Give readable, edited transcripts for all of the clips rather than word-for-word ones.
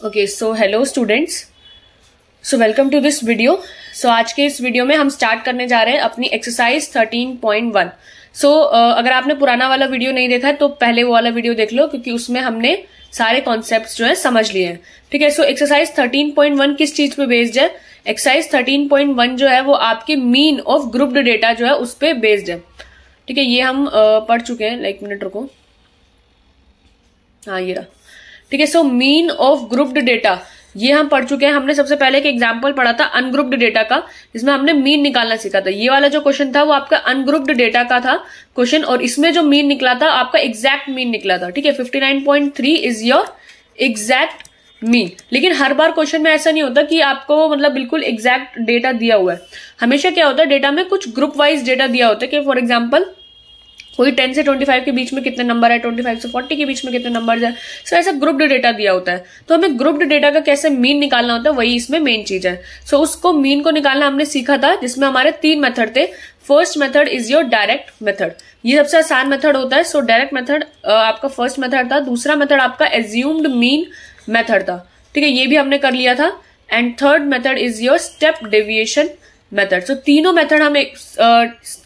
Okay so hello students, so welcome to this video. So आज के इस video में हम स्टार्ट करने जा रहे हैं अपनी एक्सरसाइज 13.1। सो अगर आपने पुराना वाला वीडियो नहीं देखा है तो पहले वो वाला वीडियो देख लो, क्योंकि उसमें हमने सारे कॉन्सेप्ट्स जो है समझ लिए हैं। ठीक है, सो एक्सरसाइज 13.1 किस चीज पे बेस्ड है? एक्सरसाइज 13.1 जो है वो आपके मीन ऑफ ग्रुप्ड डेटा जो है उस पे बेस्ड है। ठीक है, ये हम पढ़ चुके हैं। लाइक मिनट रुको, हाँ ये रहा। ठीक है, so mean of grouped data ये हम पढ़ चुके हैं। हमने सबसे पहले एक एग्जांपल पढ़ा था अनग्रुप्ड डेटा का, जिसमें हमने मीन निकालना सीखा था। ये वाला जो क्वेश्चन था वो आपका अनग्रुप्ड डेटा का था क्वेश्चन, और इसमें जो मीन निकला था आपका एग्जैक्ट मीन निकला था। ठीक है, 59.3 इज योर एग्जैक्ट मीन। लेकिन हर बार क्वेश्चन में ऐसा नहीं होता कि आपको मतलब बिल्कुल एग्जैक्ट डेटा दिया हुआ है। हमेशा क्या होता है, डेटा में कुछ ग्रुप वाइज डेटा दिया होता है कि फॉर एग्जाम्पल कोई 10 से 25 के बीच में कितने नंबर है, 25 से 40 के बीच में कितने नंबर है। सो ऐसा ग्रुप्ड डेटा दिया होता है, तो हमें ग्रुप्ड डेटा का कैसे मीन निकालना होता है वही इसमें मेन चीज है। सो उसको मीन को निकालना हमने सीखा था, जिसमें हमारे 3 मेथड थे। First method is your direct method, ये सबसे आसान मेथड होता है। सो डायरेक्ट मेथड आपका फर्स्ट मेथड था। दूसरा मेथड आपका एज्यूम्ड मीन मेथड था। ठीक है, ये भी हमने कर लिया था। And third method is your step deviation method. So तीनों मेथड हम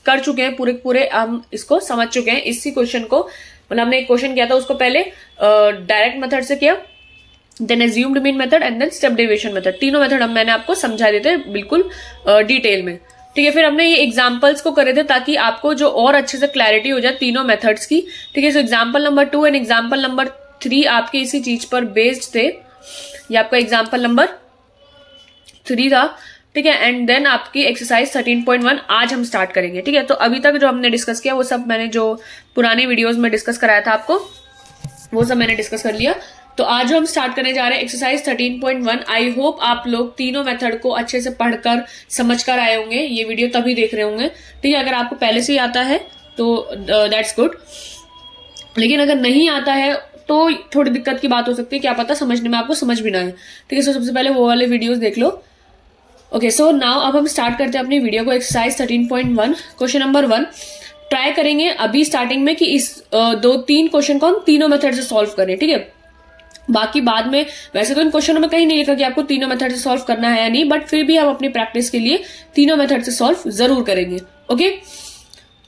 कर चुके हैं, पूरे हम इसको समझ चुके हैं। इसी क्वेश्चन को मतलब हमने एक क्वेश्चन किया था, उसको पहले डायरेक्ट मेथड से किया, then assumed mean method and then step deviation method. तीनों मेथड मैंने आपको समझा देते हैं बिल्कुल डिटेल में। ठीक है, फिर हमने ये एग्जाम्पल्स को करे थे ताकि आपको जो और अच्छे से क्लैरिटी हो जाए तीनों मेथड्स की। ठीक है, so example number 2 and example number 3 आपके इसी चीज पर बेस्ड थे। ये आपका एग्जाम्पल नंबर 3 था। ठीक है, एंड देन आपकी एक्सरसाइज 13.1 आज हम स्टार्ट करेंगे। ठीक है, तो अभी तक जो हमने डिस्कस किया वो सब मैंने जो पुराने वीडियोस में डिस्कस कराया था आपको, वो सब मैंने डिस्कस कर लिया। तो आज हम स्टार्ट करने जा रहे हैं एक्सरसाइज 13.1। आई होप आप लोग तीनों मेथड को अच्छे से पढ़कर समझकर आए होंगे, ये वीडियो तभी देख रहे होंगे। ठीक है, अगर आपको पहले से ही आता है तो दैट्स गुड, लेकिन अगर नहीं आता है तो थोड़ी दिक्कत की बात हो सकती है, क्या पता समझने में आपको समझ भी ना आए। ठीक है, सो सबसे पहले वो वाले वीडियोस देख लो। ओके, सो नाउ अब हम स्टार्ट करते हैं अपनी वीडियो को। एक्सरसाइज 13.1 क्वेश्चन नंबर 1 ट्राई करेंगे अभी स्टार्टिंग में कि इस 2-3 क्वेश्चन को हम तीनों मेथड से सॉल्व करें। ठीक है, बाकी बाद में वैसे तो इन क्वेश्चनों में कहीं नहीं लिखा कि आपको तीनों मेथड से सॉल्व करना है या नहीं, बट फिर भी हम अपनी प्रैक्टिस के लिए तीनों मेथड से सॉल्व जरूर करेंगे। ओके,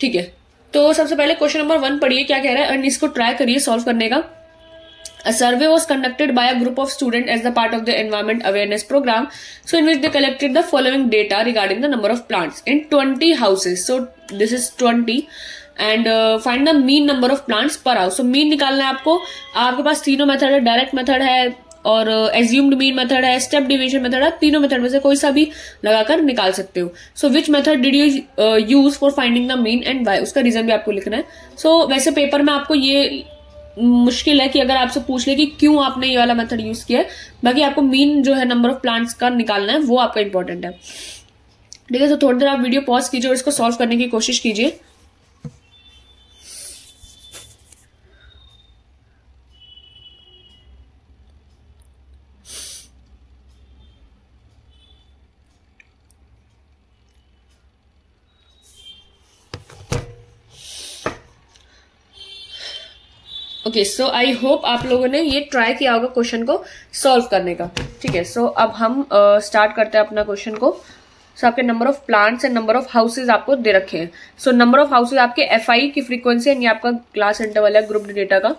ठीक है, तो सबसे पहले क्वेश्चन नंबर 1 पढ़िए क्या कह रहा है, और इसको ट्राई करिए सॉल्व करने का। A survey was conducted by a group of students as the part of the environment awareness program, so in which they collected the following data regarding the number of plants in 20 houses. So this is 20 and find the mean number of plants per house. So mean निकालना है आपको। आपके पास तीनों method है, direct method है और assumed mean method है, step division method है। तीनों मेथड में से कोई सा भी लगाकर निकाल सकते हो। So which method did you use for finding the mean and why, उसका रीजन भी आपको लिखना है। सो वैसे पेपर में आपको ये मुश्किल है कि अगर आपसे पूछ ले कि क्यों आपने ये वाला मेथड यूज किया है, बाकी आपको मीन जो है नंबर ऑफ प्लांट्स का निकालना है, वो आपका इंपॉर्टेंट है। ठीक है, तो थोड़ी देर आप वीडियो पॉज कीजिए और इसको सॉल्व करने की कोशिश कीजिए। ओके, सो आई होप आप लोगों ने ये ट्राई किया होगा क्वेश्चन को सॉल्व करने का। ठीक है, सो अब हम स्टार्ट करते हैं अपना क्वेश्चन को। सो आपके number of plants and number of houses आपको दे रखे हैं। सो नंबर ऑफ हाउसेज आपके एफआई की फ्रीक्वेंसी एंड ये आपका क्लास इंटरवल है ग्रुप्ड डेटा का।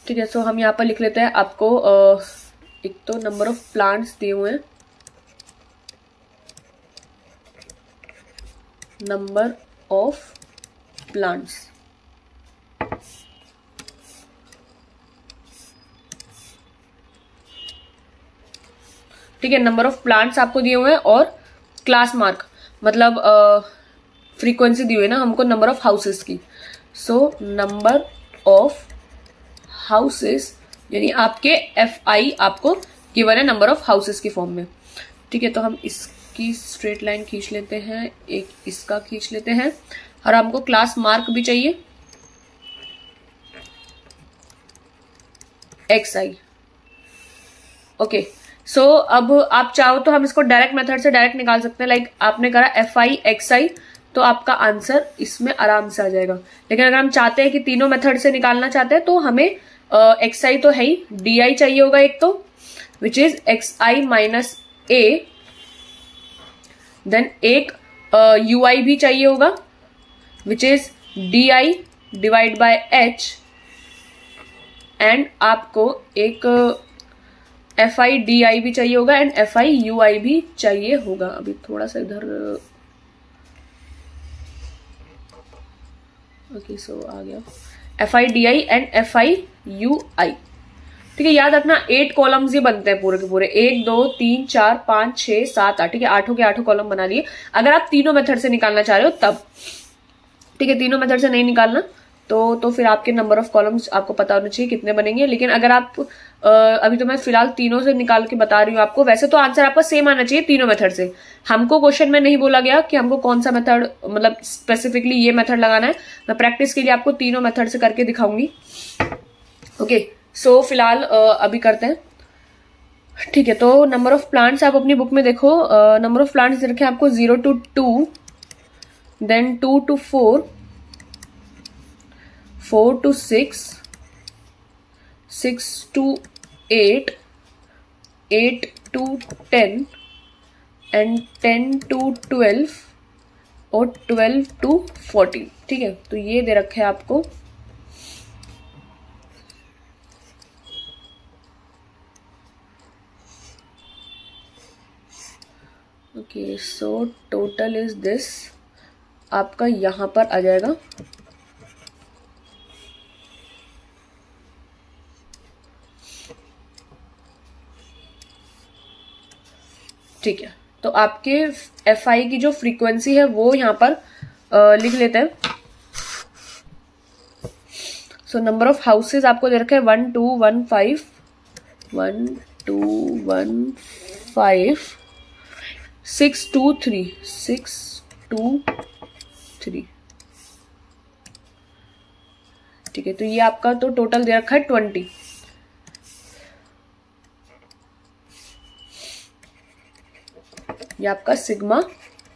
ठीक है, सो हम यहाँ पर लिख लेते हैं आपको एक तो नंबर ऑफ प्लांट्स दिए हुए हैं, नंबर ऑफ प्लांट्स, ठीक है, नंबर ऑफ प्लांट्स आपको दिए हुए हैं और क्लास मार्क मतलब फ्रीक्वेंसी दी हुई है ना हमको नंबर ऑफ हाउसेस की। सो नंबर ऑफ हाउसेस यानी आपके एफआई आपको गिवन है नंबर ऑफ हाउसेस की फॉर्म में। ठीक है, तो हम इसकी स्ट्रेट लाइन खींच लेते हैं, एक इसका खींच लेते हैं, और हमको क्लास मार्क भी चाहिए XI। ओके, सो अब आप चाहो तो हम इसको डायरेक्ट मेथड से डायरेक्ट निकाल सकते हैं। लाइक आपने करा FI XI, तो आपका आंसर इसमें आराम से आ जाएगा। लेकिन अगर हम चाहते हैं कि तीनों मेथड से निकालना चाहते हैं तो हमें एक्स आई तो है ही, डी आई चाहिए होगा एक तो, which is X I minus A, then एक यू आई भी चाहिए होगा which is D I divide by H, and आपको एक एफ आई डी आई भी चाहिए होगा and F I U I भी चाहिए होगा। अभी थोड़ा सा इधर ओके सो आ गया F I D I and F I U I. ठीक है, याद रखना 8 कॉलम्स ये बनते हैं पूरे के पूरे, 1 2 3 4 5 6 7 8। ठीक है, 8 के 8 कॉलम बना लिए। अगर आप तीनों मेथड से निकालना चाह रहे हो तब, ठीक है, तीनों मेथड से नहीं निकालना तो फिर आपके नंबर ऑफ कॉलम्स आपको पता होना चाहिए कितने बनेंगे। लेकिन अगर आप अभी तो मैं फिलहाल तीनों से निकाल के बता रही हूँ आपको, वैसे तो आंसर आपका सेम आना चाहिए तीनों मेथड से। हमको क्वेश्चन में नहीं बोला गया कि हमको कौन सा मेथड, मतलब स्पेसिफिकली ये मेथड लगाना है। मैं प्रैक्टिस के लिए आपको तीनों मेथड से करके दिखाऊंगी। ओके सो फिलहाल अभी करते हैं। ठीक है, तो नंबर ऑफ प्लांट्स आप अपनी बुक में देखो, नंबर ऑफ प्लांट्स दे रखे हैं आपको 0 to 2, then 2 to 4, 4 to 6, 6 to 8, 8 to 10 and 10 to 12 और 12 to 14। ठीक है, तो ये दे रखे हैं आपको। Okay so total is this, आपका यहां पर आ जाएगा ठीक है। तो आपके एफ आई की जो फ्रीक्वेंसी है वो यहां पर लिख लेते हैं। सो नंबर ऑफ हाउसेज आपको दे रखा है 1 2 1 5, 1 2 1 5, 6 2 3, 6 2 3। ठीक है, तो ये आपका तो टोटल दे रखा है 20। ये आपका सिग्मा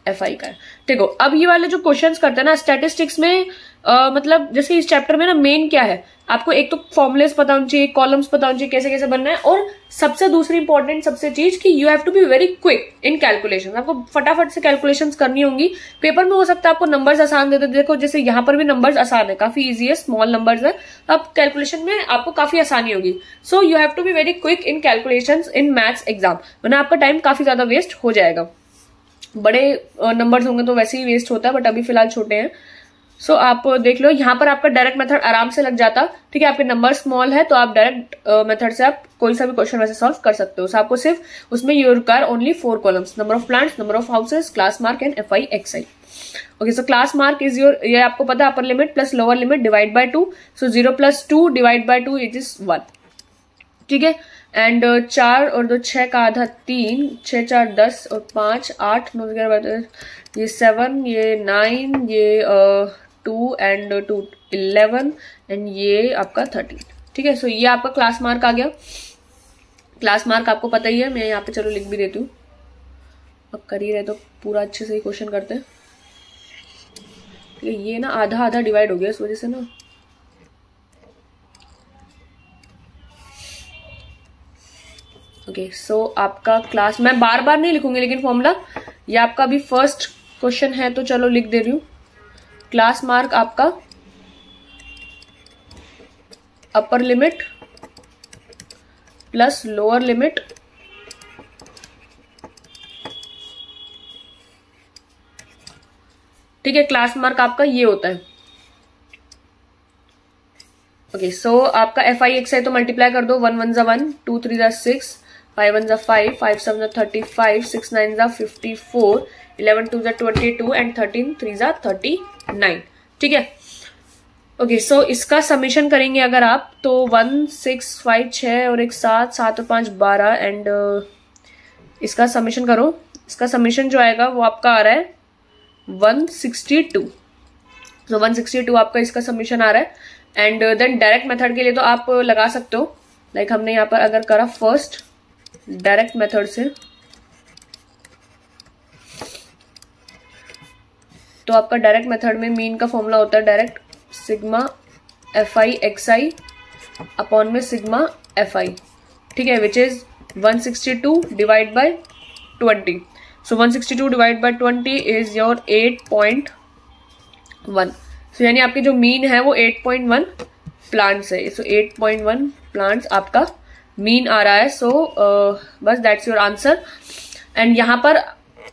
एफ आई का है। देखो अब ये वाले जो क्वेश्चंस करते हैं ना स्टैटिस्टिक्स में, मतलब जैसे इस चैप्टर में ना मेन क्या है, आपको एक तो फॉर्मुलेस पता होना चाहिए, कॉलम्स पता होना चाहिए कैसे कैसे बनना है, और सबसे दूसरी इंपॉर्टेंट सबसे चीज कि you have to be very quick in calculation. आपको फटाफट से कैलकुलेशंस करनी होंगी। पेपर में हो सकता है आपको नंबर्स आसान देते, देखो जैसे यहाँ पर भी नंबर्स आसान है, काफी इजी है, स्मॉल नंबर्स है, अब कैलकुलेशन में आपको काफी आसानी होगी। So you have to be very quick in calculations in maths exam, वरना आपका टाइम काफी ज्यादा वेस्ट हो जाएगा। बड़े नंबर्स होंगे तो वैसे ही वेस्ट होता है, बट अभी फिलहाल छोटे हैं। सो आप देख लो यहाँ पर आपका डायरेक्ट मेथड आराम से लग जाता। ठीक है, आपके नंबर स्मॉल है तो आप डायरेक्ट मेथड से आप कोई सा भी क्वेश्चन वैसे सॉल्व कर सकते हो। सो आपको सिर्फ उसमें you require only 4 columns, number of plants, number of houses, class mark and F I x I. Okay so class mark is your, ये आपको पता है upper limit plus lower limit divide by 2। So 0 + 2 divide by 2 it is 1। ठीक है, and 4 और 2 6 का आधा 3, 6 4 10 और 5 8 9 11, ये 7, ये 9, ये 2 एंड 2 11 एंड ये आपका 13। ठीक है, सो ये आपका क्लास मार्क आ गया। क्लास मार्क आपको पता ही है, मैं यहाँ पे चलो लिख भी देती हूँ, अब कर ही रहे तो पूरा अच्छे से ही क्वेश्चन करते हैं। ठीक है, ये ना आधा आधा डिवाइड हो गया इस वजह से ना। ओके सो आपका क्लास, मैं बार बार नहीं लिखूंगी लेकिन फॉर्मूला, ये आपका अभी फर्स्ट क्वेश्चन है तो चलो लिख दे रही हूँ। क्लास मार्क आपका upper limit plus lower limit ठीक है, क्लास मार्क आपका ये होता है। ओके सो आपका एफ आई एक्स आई तो मल्टीप्लाई कर दो, 1 1 = 1, 2 3 = 6, 5 1 = 5, 5 7 = 35, 6 9 = 54, 11 2 = 22 एंड 13 3 = 39। ठीक है, ओके सो इसका समेशन करेंगे अगर आप तो 1 6 5 6 और एक 7 7 और 5 12 एंड इसका समेशन करो। इसका समेशन जो आएगा वो आपका आ रहा है 162। तो 162 आपका इसका समेशन आ रहा है। एंड देन डायरेक्ट मेथड के लिए तो आप लगा सकते हो, लाइक हमने यहाँ पर अगर करा फर्स्ट डायरेक्ट मेथड से तो आपका डायरेक्ट मेथड में मीन का फॉर्मूला होता है डायरेक्ट सिग्मा एफ आई एक्स आई अपॉन में सिग्मा एफ आई, ठीक है, which is 162 divide by 20. So 162 divide by 20 is your 8.1. सो यानी आपकी जो मीन है वो 8.1 प्लांट्स है. सो 8.1 प्लांट्स आपका मीन आ रहा है. सो बस दैट्स योर आंसर. एंड यहाँ पर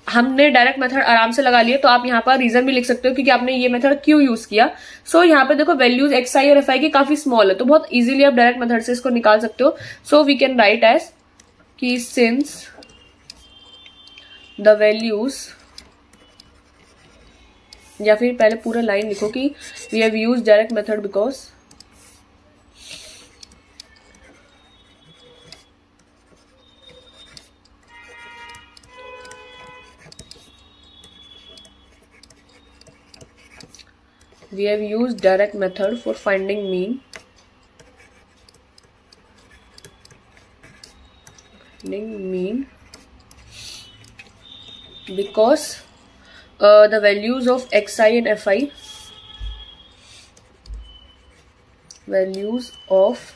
हमने डायरेक्ट मेथड आराम से लगा लिया, तो आप यहाँ पर रीजन भी लिख सकते हो क्योंकि आपने ये मेथड क्यों यूज किया. सो यहाँ पे देखो वैल्यूज एक्स आई और एफ आई की काफी स्मॉल है, तो बहुत इजीली आप डायरेक्ट मेथड से इसको निकाल सकते हो. So we can write as कि सिंस द वैल्यूज, या फिर पहले पूरा लाइन लिखो कि we have used direct method because we have used direct method for finding mean because the values of xi and fi, values of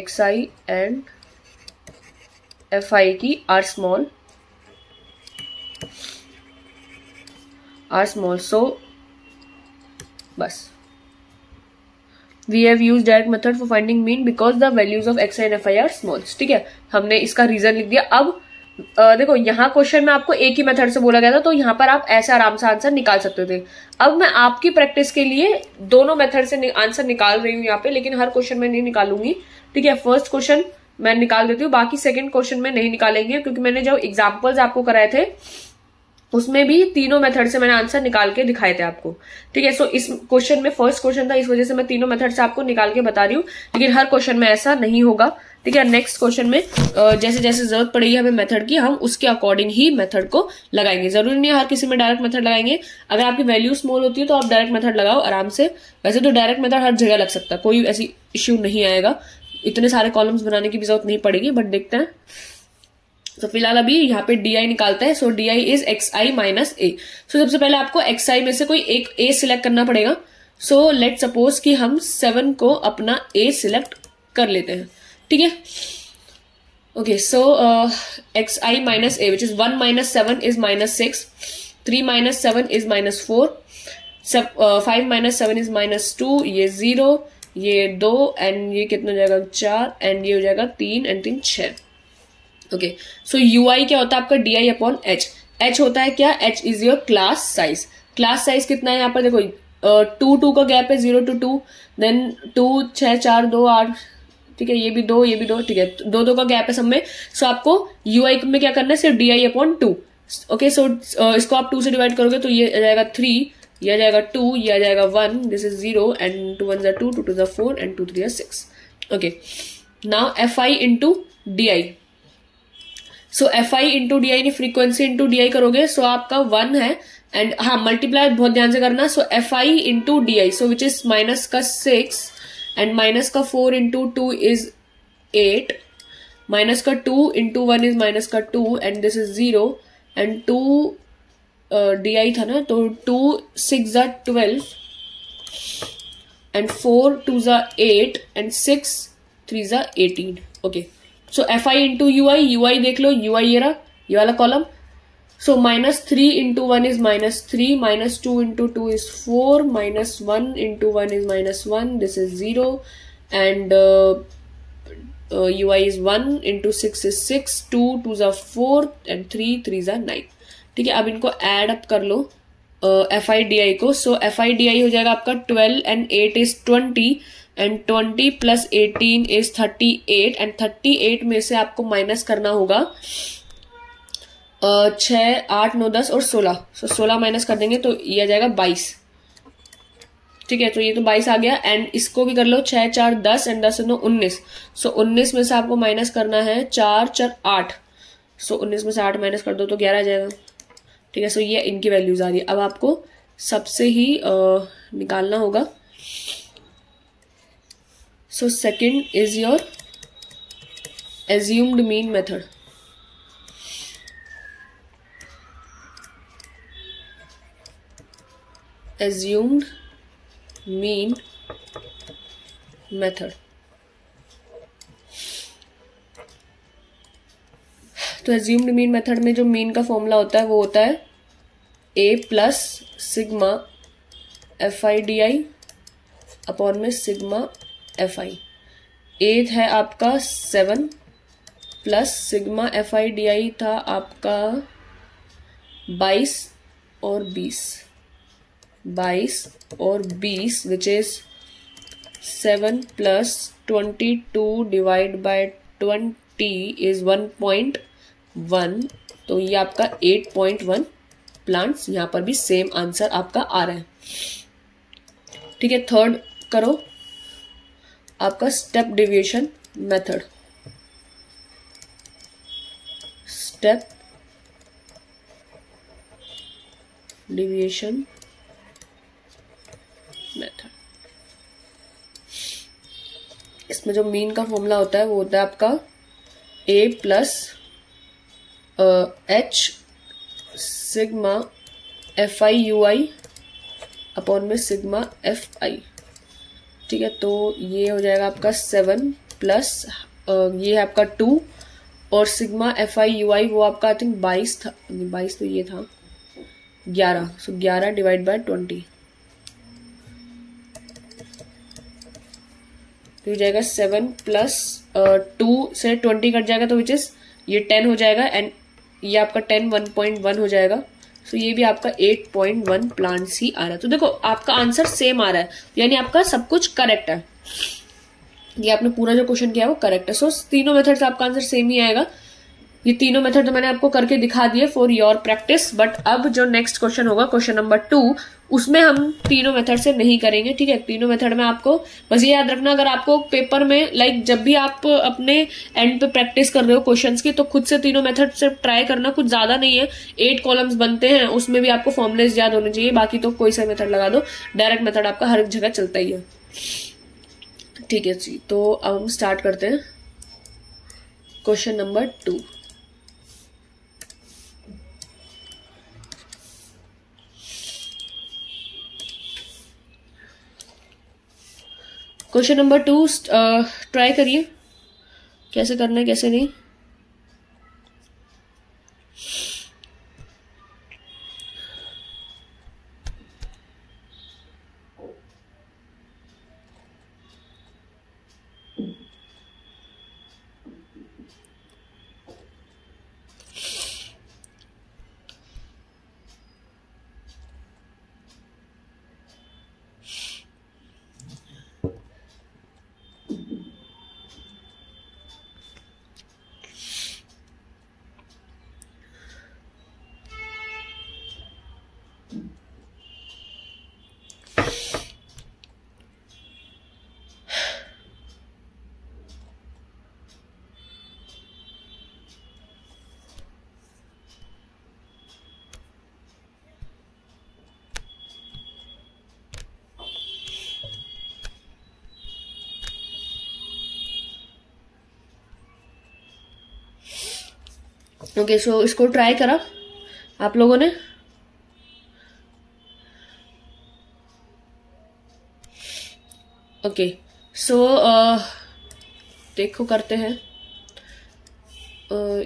xi and fi की are small. So बस we have used direct method for finding mean because the values of X and F I are small. ठीक है, हमने इसका reason लिख दिया. अब देखो यहाँ क्वेश्चन में आपको एक ही मेथड से बोला गया था, तो यहाँ पर आप ऐसे आराम से आंसर निकाल सकते थे. अब मैं आपकी प्रैक्टिस के लिए दोनों मेथड से आंसर निकाल रही हूँ यहाँ पे, लेकिन हर क्वेश्चन में नहीं निकालूंगी. ठीक है, फर्स्ट क्वेश्चन मैं निकाल देती हूँ, बाकी सेकंड क्वेश्चन में नहीं निकालेंगे क्योंकि मैंने जो एग्जाम्पल्स आपको कराए थे उसमें भी तीनों मेथड से मैंने आंसर निकाल के दिखाए थे आपको. ठीक है, सो इस क्वेश्चन में फर्स्ट क्वेश्चन था, इस वजह से मैं तीनों मेथड से आपको निकाल के बता रही हूँ, लेकिन हर क्वेश्चन में ऐसा नहीं होगा. ठीक है, नेक्स्ट क्वेश्चन में जैसे जैसे जरूरत पड़ेगी हमें मेथड की, हम उसके अकॉर्डिंग ही मेथड को लगाएंगे. जरूरी नहीं है हर किसी में डायरेक्ट मेथड लगाएंगे. अगर आपकी वैल्यू स्मॉल होती है तो आप डायरेक्ट मेथड लगाओ आराम से. वैसे तो डायरेक्ट मेथड हर जगह लग सकता है, कोई ऐसी इश्यू नहीं आएगा, इतने सारे कॉलम्स बनाने की भी जरूरत नहीं पड़ेगी. बट देखते हैं. तो फिलहाल अभी यहाँ पे डी आई निकालते हैं. So D I is X I minus A. So सबसे पहले आपको एक्स आई में से कोई एक ए सिलेक्ट करना पड़ेगा. सो लेट सपोज कि हम 7 को अपना ए सिलेक्ट कर लेते हैं. ठीक है, okay. So x I minus A which is 1 minus 7 is minus 6, 3 minus 7 is minus 4, 5 minus 7 is minus 2, ये 0, ये 2 एंड ये कितना हो जाएगा 4 एंड ये हो जाएगा 3 एंड 3 6. ओके, सो ui क्या होता है आपका di अपॉन h. h होता है क्या, h is your class size. Class size कितना है यहाँ पर देखो, 2 का गैप है, 0 to 2, देन 2 6 4 2 8. ठीक है, ये भी 2 ये भी 2. ठीक है, 2 का गैप है सब में. सो आपको ui में क्या करना है, सिर्फ di अपॉन 2. ओके, सो इसको आप 2 से डिवाइड करोगे तो ये आ जाएगा 3, ये आ जाएगा 2, ये आ जाएगा 1, this is 0 and 2 1 2, 2 2 4 and 2 3 6. Okay, now fi into di. So F I into D I, frequency into D आई करोगे, सो आपका 1 है. एंड हाँ, मल्टीप्लाई बहुत ध्यान से करना. So F I into D I, so which is minus का 6 एंड माइनस का 4 इंटू 2 इज 8, माइनस का 2 इंटू 1 इज माइनस का 2 and this is 0 and 2 D I था ना, तो 2 6 12 and 4 2 8 and 6 3 18. Okay, so F I into UI देख लो, UI ये रहा, ये वाला column. So minus 3 into 1 is minus 3, minus 2 into 2 is 4, minus 1 into 1 is minus 1, this is 0 and UI is 1 into 6 is 6, 2 2 4 and 3 3 9. ठीक है, अब इनको एड अप कर लो एफ आई डी आई को. सो एफ आई डी आई हो जाएगा आपका 12 and 8 is 20 and 20 plus 18 is 38 and 38 में से आपको माइनस करना होगा 6 8 9 10 और 16. सो 16 माइनस कर देंगे तो ये आ जाएगा 22. ठीक है, तो ये तो 22 आ गया. एंड इसको भी कर लो, 6 4 10 एंड 10 9 19. सो 19 में से आपको माइनस करना है 4 4 8. सो 19 में से 8 माइनस कर दो तो 11 आ जाएगा. ठीक है, सो ये इनकी वैल्यूज आ रही है. अब आपको सबसे ही निकालना होगा. So second is your assumed mean method. Assumed mean method. तो एज्यूम्ड मीन मेथड में जो मीन का फॉर्मूला होता है वो होता है A plus sigma F I D I upon में सिग्मा एफ आई। ए है आपका 7 plus sigma F I D I था आपका 22 और 20 which is 7 plus 22 divide by 20 is 1.1। तो ये आपका 8.1 प्लांट्स। यहां पर भी सेम आंसर आपका आ रहा है। ठीक है, थर्ड करो आपका step deviation method. Step deviation method. इसमें जो मीन का फॉर्मूला होता है वो होता है आपका A plus H sigma F I U I upon में सिग्मा एफ आई। ठीक है, तो ये हो जाएगा आपका 7 प्लस ये है आपका 2 और सिग्मा एफ आई यू आई वो आपका आई थिंक 22 था, 22 तो ये था 11। सो 11 डिवाइड बाय 20 तो हो जाएगा 7 प्लस 2 से 20 कट जाएगा तो विच इज ये 10 हो जाएगा एंड ये आपका 10 1.1 हो जाएगा। सो ये भी आपका 8.1 प्लांट्स ही आ रहा है। तो देखो आपका आंसर सेम आ रहा है, यानी आपका सब कुछ करेक्ट है। ये आपने पूरा जो क्वेश्चन किया है वो करेक्ट है। सो तीनों मेथड से आपका आंसर सेम ही आएगा। ये तीनों मेथड तो मैंने आपको करके दिखा दिए फॉर योर प्रैक्टिस। बट अब जो नेक्स्ट क्वेश्चन होगा क्वेश्चन नंबर 2, उसमें हम तीनों मेथड से नहीं करेंगे। ठीक है, तीनों मेथड में आपको बस ये याद रखना, अगर आपको पेपर में जब भी आप अपने एंड पे प्रैक्टिस कर रहे हो क्वेश्चंस की, तो खुद से तीनों मेथड से ट्राई करना। कुछ ज्यादा नहीं है, 8 कॉलम्स बनते हैं, उसमें भी आपको फॉर्मुलेज याद होने चाहिए। बाकी तो कोई सा मेथड लगा दो, डायरेक्ट मेथड आपका हर जगह चलता ही है। ठीक है जी, तो अब हम स्टार्ट करते हैं question number 2। Question number 2 try करिए कैसे करना है कैसे नहीं। ओके, सो इसको ट्राई करा आप लोगों ने। ओके, सो देखो करते हैं।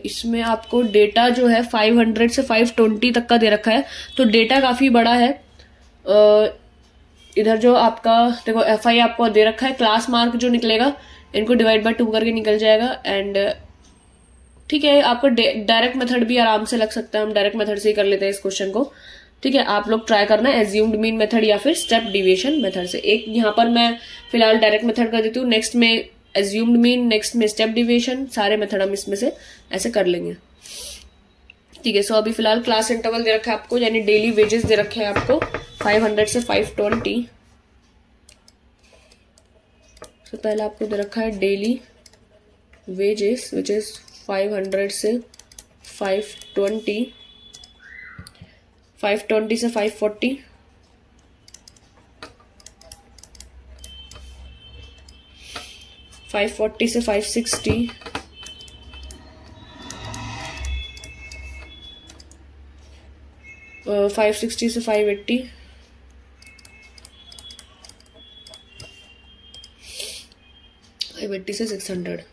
इसमें आपको डेटा जो है 500 से 520 तक का दे रखा है, तो डेटा काफी बड़ा है। इधर जो आपका देखो एफ आई आपको दे रखा है, क्लास मार्क जो निकलेगा इनको डिवाइड बाय 2 करके निकल जाएगा। एंड ठीक है, आपको डायरेक्ट मेथड भी आराम से लग सकता है, हम डायरेक्ट मेथड से ही कर लेते हैं इस क्वेश्चन को। ठीक है, आप लोग ट्राई करना एज्यूम्ड मीन मेथड या फिर स्टेप डिविएशन मेथड से। एक यहाँ पर मैं फिलहाल डायरेक्ट मेथड कर देती हूँ, नेक्स्ट में एज्यूम्ड मीन, नेक्स्ट में स्टेप डिविएशन, सारे मेथड हम इसमें से ऐसे कर लेंगे। ठीक है, सो अभी फिलहाल क्लास इंटरवल दे रखा है आपको, यानी डेली वेजेस दे रखे हैं आपको 500 से 520। तो पहले आपको दे रखा है डेली वेजेस विच इज 500 से 520, 520 से 540, 540 से 560, 560 से 580, 580 से 600।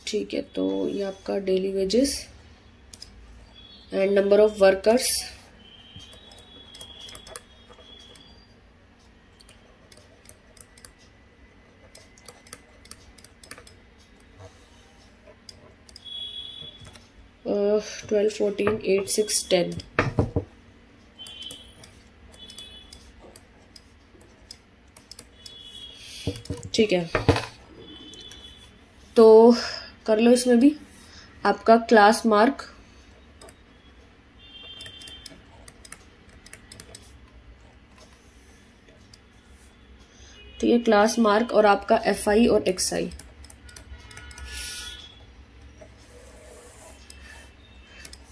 ठीक है, तो ये आपका daily wages and number of workers, uh, 12, 14, 8, 6, 10। ठीक है, तो कर लो इसमें भी आपका क्लास मार्क। ठीक है, क्लास मार्क और आपका FI और XI।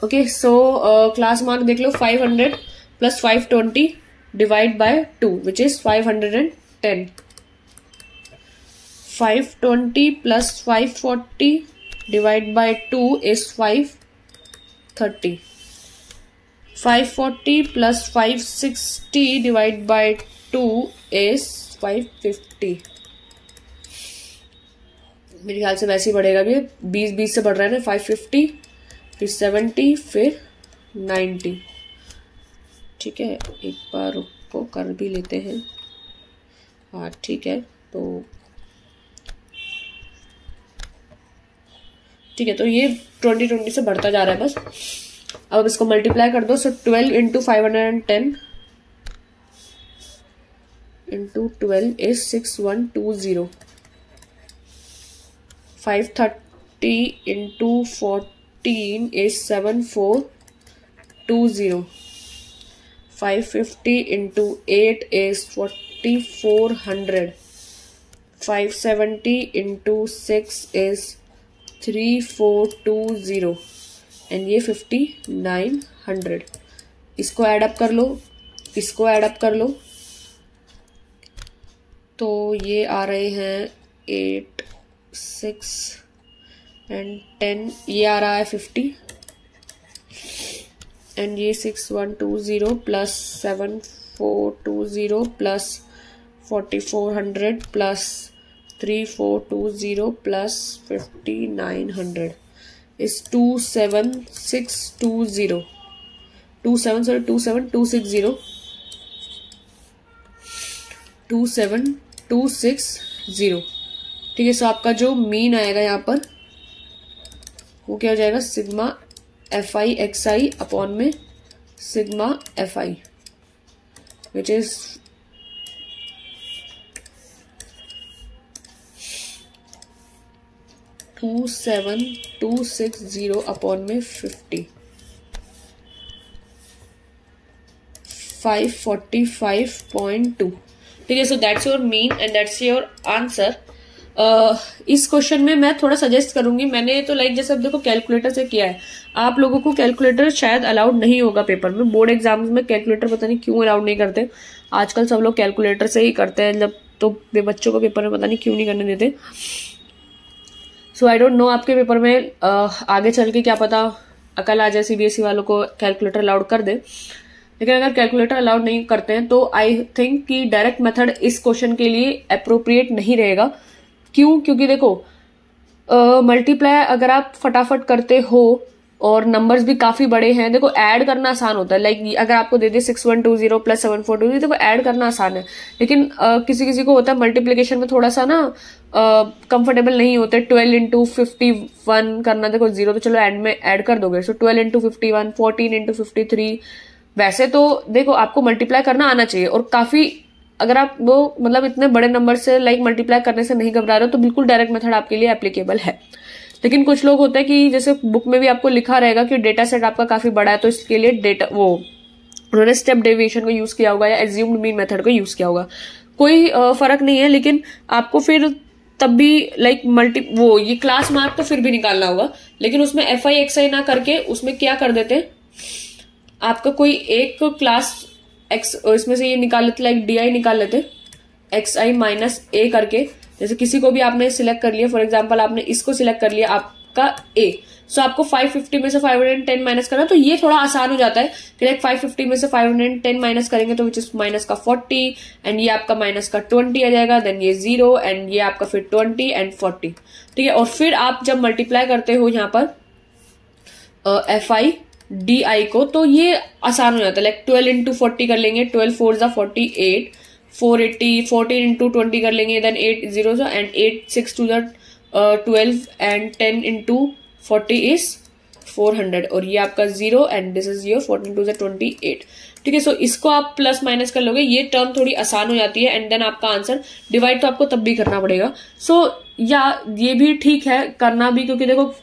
Okay, so class mark देख लो, 500 plus 520 divide by 2 which is 510। 520 plus 540 divided by 2 is 530. 540 plus 560 divided by 2 is 550। मेरे ख्याल से वैसे ही बढ़ेगा भी, 20 से बढ़ रहा है ना, 550 फिर 70 फिर 90। ठीक है, एक बार उसको कर भी लेते हैं। हाँ ठीक है, तो ठीक है, तो ये 20 से बढ़ता जा रहा है बस। अब इसको मल्टीप्लाई कर दो, सो 12 into 510 into 12 is 6120। 530 into 14 is 7420। 550 into 8 is 4400। 570 into 6 is 3420 and ये 5900। इसको ऐड अप कर लो, इसको ऐड अप कर लो, तो ये आ रहे हैं 8, 6 एंड 10, ये आ रहा है 50 एंड ये 6120 plus 7420 plus 4400 plus 3420 plus 5900 is 27620। 27260 27260। ठीक है, सो आपका जो मीन आएगा यहाँ पर वो क्या हो जाएगा, सिग्मा FI XI अपॉन में sigma FI which is 27260 upon में 50, 545.2। ठीक है, so that's your mean and that's your answer. इस क्वेश्चन में मैं थोड़ा सजेस्ट करूंगी, मैंने तो लाइक जैसे अब देखो कैलकुलेटर से किया है, आप लोगों को कैलकुलेटर शायद अलाउड नहीं होगा पेपर में। बोर्ड एग्जाम्स में कैलकुलेटर पता नहीं क्यों अलाउड नहीं करते, आजकल सब लोग कैलकुलेटर से ही करते हैं, जब तो बच्चों को पेपर में पता नहीं क्यों नहीं करने देते। सो आई डोंट नो आपके पेपर में आगे चल के क्या पता अकल आ जाए, CBSE वालों को कैलकुलेटर अलाउड कर दे। लेकिन अगर कैलकुलेटर अलाउड नहीं करते हैं तो आई थिंक कि डायरेक्ट मेथड इस क्वेश्चन के लिए अप्रोप्रिएट नहीं रहेगा। क्यों? क्योंकि देखो मल्टीप्लाई अगर आप फटाफट करते हो और नंबर्स भी काफी बड़े हैं, देखो ऐड करना आसान होता है। लाइक अगर आपको दे दे 6120 प्लस 7420, देखो ऐड करना आसान है। लेकिन किसी किसी को होता है मल्टीप्लिकेशन में थोड़ा सा ना कंफर्टेबल नहीं होते। 12 इंटू 51 करना, देखो 0 तो चलो एंड में ऐड कर दोगे, सो 12 इंटू 51, 14 इंटू 53। वैसे तो देखो आपको मल्टीप्लाई करना आना चाहिए, और काफी अगर आप वो मतलब इतने बड़े नंबर से लाइक मल्टीप्लाई करने से नहीं घबरा रहे हो तो बिल्कुल डायरेक्ट मेथड आपके लिए एप्लीकेबल है। लेकिन कुछ लोग होते हैं कि जैसे बुक में भी आपको लिखा रहेगा कि डेटा सेट आपका काफी बड़ा है, तो इसके लिए डेटा वो उन्होंने स्टेप डेविएशन को यूज किया होगा या एज्यूम्ड मीन मेथड को यूज किया होगा। कोई फर्क नहीं है, लेकिन आपको फिर तब भी लाइक वो ये क्लास मार्क तो फिर भी निकालना होगा। लेकिन उसमें FI XI ना करके उसमें क्या कर देते, आपका कोई एक क्लास एक्स इसमें से ये निकाल लेते, लाइक DI निकाल लेते XI माइनस A करके। जैसे किसी को भी आपने सिलेक्ट कर लिया, फॉर एग्जाम्पल आपने इसको सिलेक्ट कर लिया आपका A, सो आपको 550 में से 510 माइनस करना, तो ये थोड़ा आसान हो जाता है कि लाइक 550 में से 510 माइनस करेंगे तो विच इज माइनस का 40 एंड ये आपका माइनस का 20 आ जाएगा, देन ये 0 एंड ये आपका फिर 20 एंड 40, ठीक है। और फिर आप जब मल्टीप्लाई करते हो यहाँ पर FI/DI को, तो ये आसान हो जाता है, लाइक 12 इंटू 40 कर लेंगे, 12 4 ज़ा 48, 480, 14 इंटू 20 कर लेंगे, देन 8 0 एंड 8 6 2 ज़ा 12 एंड 10 इंटू 40 इज 400 और ये आपका 0 एंड दिस इज योर 14 2 ज़ा 28, ठीक है। सो इसको आप प्लस माइनस कर लोगे, ये टर्म थोड़ी आसान हो जाती है एंड देन आपका आंसर डिवाइड तो आपको तब भी करना पड़ेगा। सो या ये भी ठीक है करना भी, क्योंकि देखो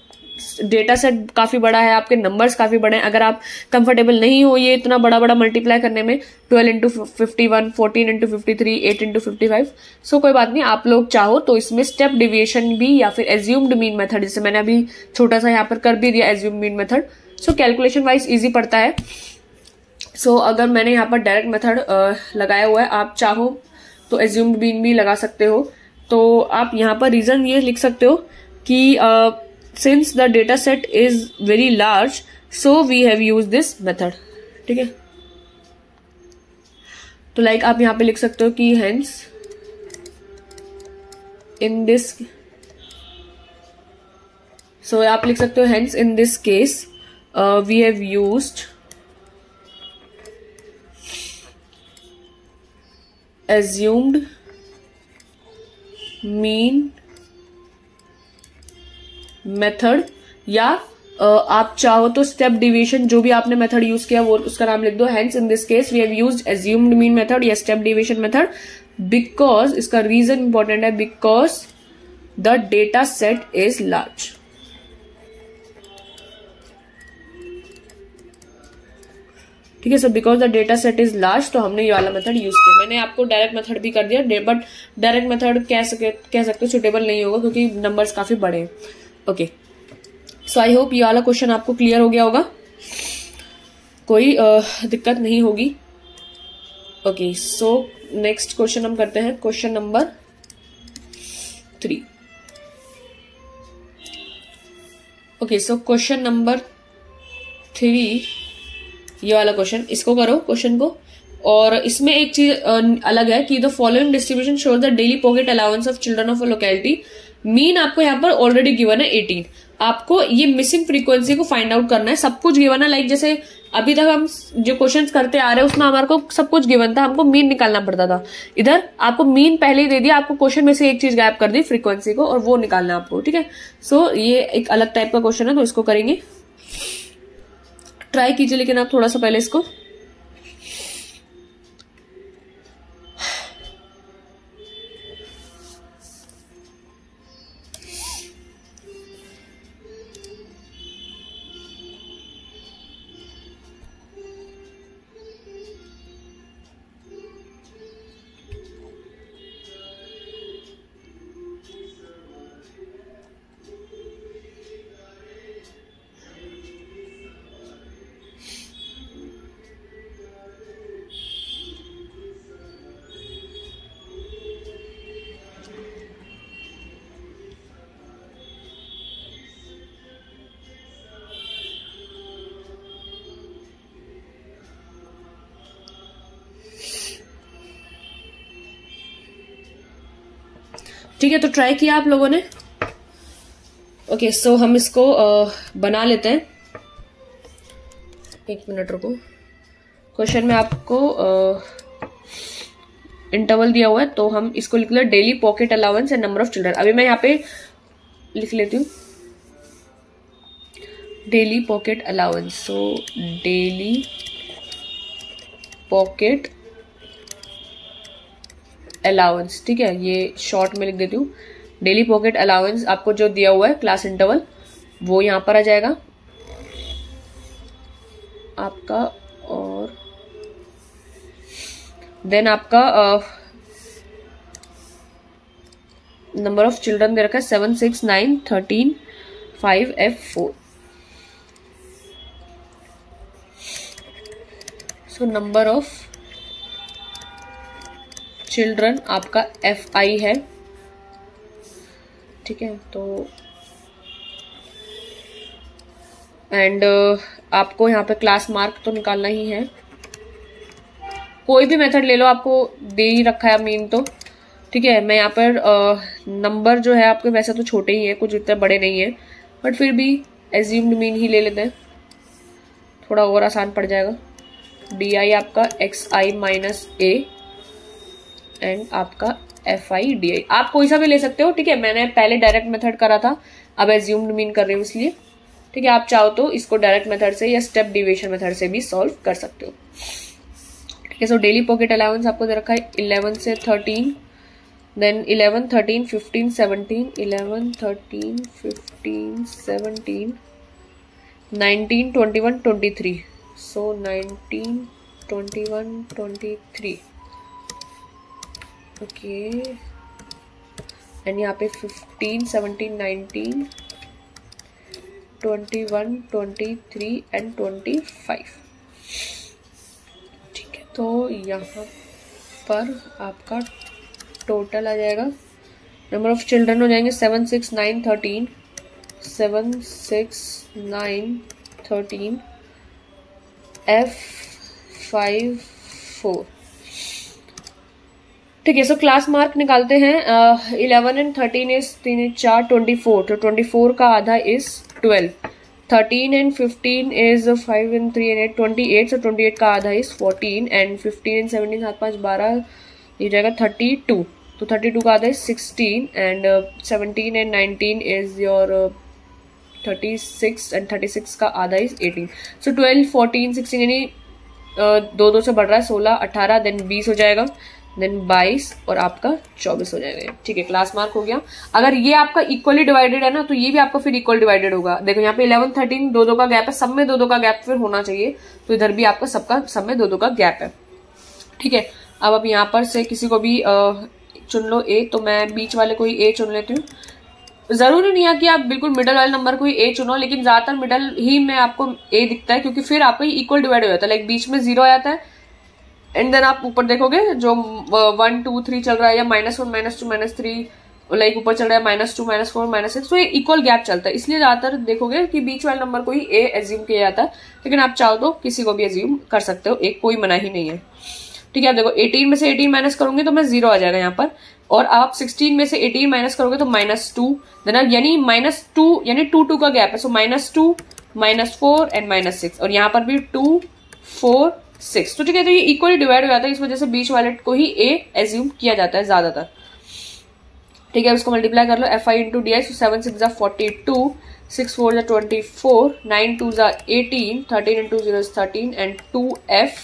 डेटा सेट काफी बड़ा है, आपके नंबर्स काफी बड़े हैं, अगर आप कंफर्टेबल नहीं हो ये इतना बड़ा बड़ा मल्टीप्लाई करने में 12 इंटू 51, 14 इंटू 53, 8 इंटू 55, सो कोई बात नहीं, आप लोग चाहो तो इसमें स्टेप डिविएशन भी या फिर एज्यूम्ड मीन मेथड, जैसे मैंने अभी छोटा सा यहाँ पर कर भी दिया assumed mean method, so calculation wise easy पड़ता है। सो अगर मैंने यहाँ पर डायरेक्ट मेथड लगाया हुआ है, आप चाहो तो एज्यूम्ड मीन भी लगा सकते हो। तो आप यहाँ पर रीजन ये लिख सकते हो कि since the data set is very large so we have used this method, ठीक है। तो लाइक आप यहां पे लिख सकते हो कि hence in this, so आप लिख सकते हो hence in this case we have used assumed mean method, या आप चाहो तो स्टेप डिविएशन, जो भी आपने मेथड यूज किया वो उसका नाम लिख दो। Hence in this case we have used assumed mean method या स्टेप डिविएशन मेथड, बिकॉज इसका रीजन इंपॉर्टेंट है, because the data set is large, ठीक है। So because the data set is large, तो हमने ये वाला मेथड यूज किया। मैंने आपको डायरेक्ट मेथड भी कर दिया, बट डायरेक्ट मेथड कह सकते सुटेबल नहीं होगा क्योंकि नंबर्स काफी बड़े हैं। ओके, सो आई होप ये वाला क्वेश्चन आपको क्लियर हो गया होगा, कोई दिक्कत नहीं होगी। ओके, सो नेक्स्ट क्वेश्चन हम करते हैं, question number 3। Okay, so question number 3 ये वाला क्वेश्चन, इसको करो क्वेश्चन को। और इसमें एक चीज अलग है कि the following distribution shows the daily pocket allowance of children of a locality. Mean आपको यहाँ पर ऑलरेडी गिवन है 18, आपको ये मिसिंग फ्रीक्वेंसी को फाइंड आउट करना है। सब कुछ गिवन है, लाइक जैसे अभी तक हम जो क्वेश्चंस करते आ रहे हैं उसमें हमारे को सब कुछ गिवन था, हमको मीन निकालना पड़ता था। इधर आपको मीन पहले ही दे दिया, आपको क्वेश्चन में से एक चीज गायब कर दी, फ्रीक्वेंसी को, और वो निकालना है आपको, ठीक है। सो ये एक अलग टाइप का क्वेश्चन है, तो इसको करेंगे, ट्राई कीजिए, लेकिन आप थोड़ा सा पहले इसको ठीक है। तो ट्राई किया आप लोगों ने। ओके, सो हम इसको बना लेते हैं, एक मिनट रुको। क्वेश्चन में आपको इंटरवल दिया हुआ है, तो हम इसको लिख ले daily pocket allowance and number of children. अभी मैं यहाँ पे लिख लेती हूँ daily pocket allowance. So daily pocket allowance, ठीक है, ये शॉर्ट में लिख देती हूँ। डेली पॉकेट अलाउंस आपको जो दिया हुआ है क्लास इंटरवल, वो यहाँ पर आ जाएगा आपका, और देन आपका नंबर ऑफ चिल्ड्रन दे रखा है 7 6 9 13 5 F4। So number of children आपका FI है, ठीक है। तो एंड आपको यहाँ पे क्लास मार्क तो निकालना ही है। कोई भी मेथड ले लो, आपको दे ही रखा है मीन तो, ठीक है। मैं यहाँ पर नंबर जो है आपके वैसे तो छोटे ही है, कुछ इतने बड़े नहीं है, बट फिर भी एज्यूम्ड मीन ही ले लेते हैं, थोड़ा और आसान पड़ जाएगा। डी आपका x I minus A and आपका एफ आई डी आई, आप कोई सा भी ले सकते हो, ठीक है। मैंने पहले डायरेक्ट मेथड करा था, अब एज्यूम्ड मीन कर रही हूँ इसलिए, ठीक है। आप चाहो तो इसको डायरेक्ट मेथड से या स्टेप डिविएशन मेथड से भी सॉल्व कर सकते हो, ठीक है। सो डेली पॉकेट अलाउंस आपको दे रखा है 11 से 13, देन 11, 13, 15, 17, 11, 13, 15, 17, 19, 21, 23, सो 19, 21, 23, ओके। एंड यहाँ पे 15, 17, 19, 21, 23 एंड 25, ठीक है। तो यहाँ पर आपका टोटल आ जाएगा, नंबर ऑफ चिल्ड्रन हो जाएंगे 7, 6, 9, 13, 7, 6, 9, 13, F 5, 4, ठीक है। सो क्लास मार्क निकालते हैं। 11 एंड 13 इज 3, 4, 24, तो 24 का आधा is 12, 13 and 15 is 5 and 3 and 8, 28, सो 28 का आधा इज 14, एंड 15 एंड 17, 7, 5, 12, ये जाएगा 32, तो 32 का आधा is 16, and 17 and 19 is your 36, and 36 का आधा इज 18, सो 12, 14, 16, यानी 2 से बढ़ रहा है, 16, 18, देन 20 हो जाएगा, देन 22 और आपका 24 हो जाएगा, ठीक है। क्लास मार्क हो गया। अगर ये आपका इक्वली डिवाइडेड है ना, तो ये भी आपका फिर इक्वल डिवाइडेड होगा। देखो यहाँ पे 11, 13 2 का गैप है, सब में 2 का गैप फिर होना चाहिए, तो इधर भी आपका सबका सब में 2 का गैप है, ठीक है। अब आप यहाँ पर से किसी को भी चुन लो ए, तो मैं बीच वाले को ही ए चुन लेती हूँ। जरूरी नहीं है कि आप बिल्कुल मिडल वाले नंबर को ही ए चुनो, लेकिन ज्यादातर मिडल ही में आपको ए दिखता है, क्योंकि फिर आपका इक्वल डिवाइड हो जाता है, लाइक बीच में 0 आ जाता है, एंड देन आप ऊपर देखोगे जो 1, 2, 3 चल रहा है, या -1, -2, -3, लाइक ऊपर चल रहा है -2, -4, -6, तो ये इक्वल गैप चलता है, इसलिए ज्यादातर देखोगे कि बीच वाले नंबर को ही ए एज्यूम किया जाता है, लेकिन आप चाहो तो किसी को भी एज्यूम कर सकते हो, एक कोई मना ही नहीं है, ठीक है। देखो 18 में से 18 माइनस करोगे तो मैं 0 आ जाएगा यहाँ पर, और आप 16 में से 18 माइनस करोगे तो -2, देन यानी -2 यानी 2 का गैप है, सो -2, -4 एंड -6, और यहाँ पर भी 2, 4, 6, तो ठीक है। तो ये इक्वली डिवाइड हो जाता है, इस वजह से बीच वाले को ही ए एज्यूम किया जाता है ज्यादातर, ठीक है। उसको मल्टीप्लाई कर लो, F I into D I, 7, 6 जा 42, 6, 4 जा 24, 9, 2 जा 18, 13 इंटू 0 इज 13, एंड 2F,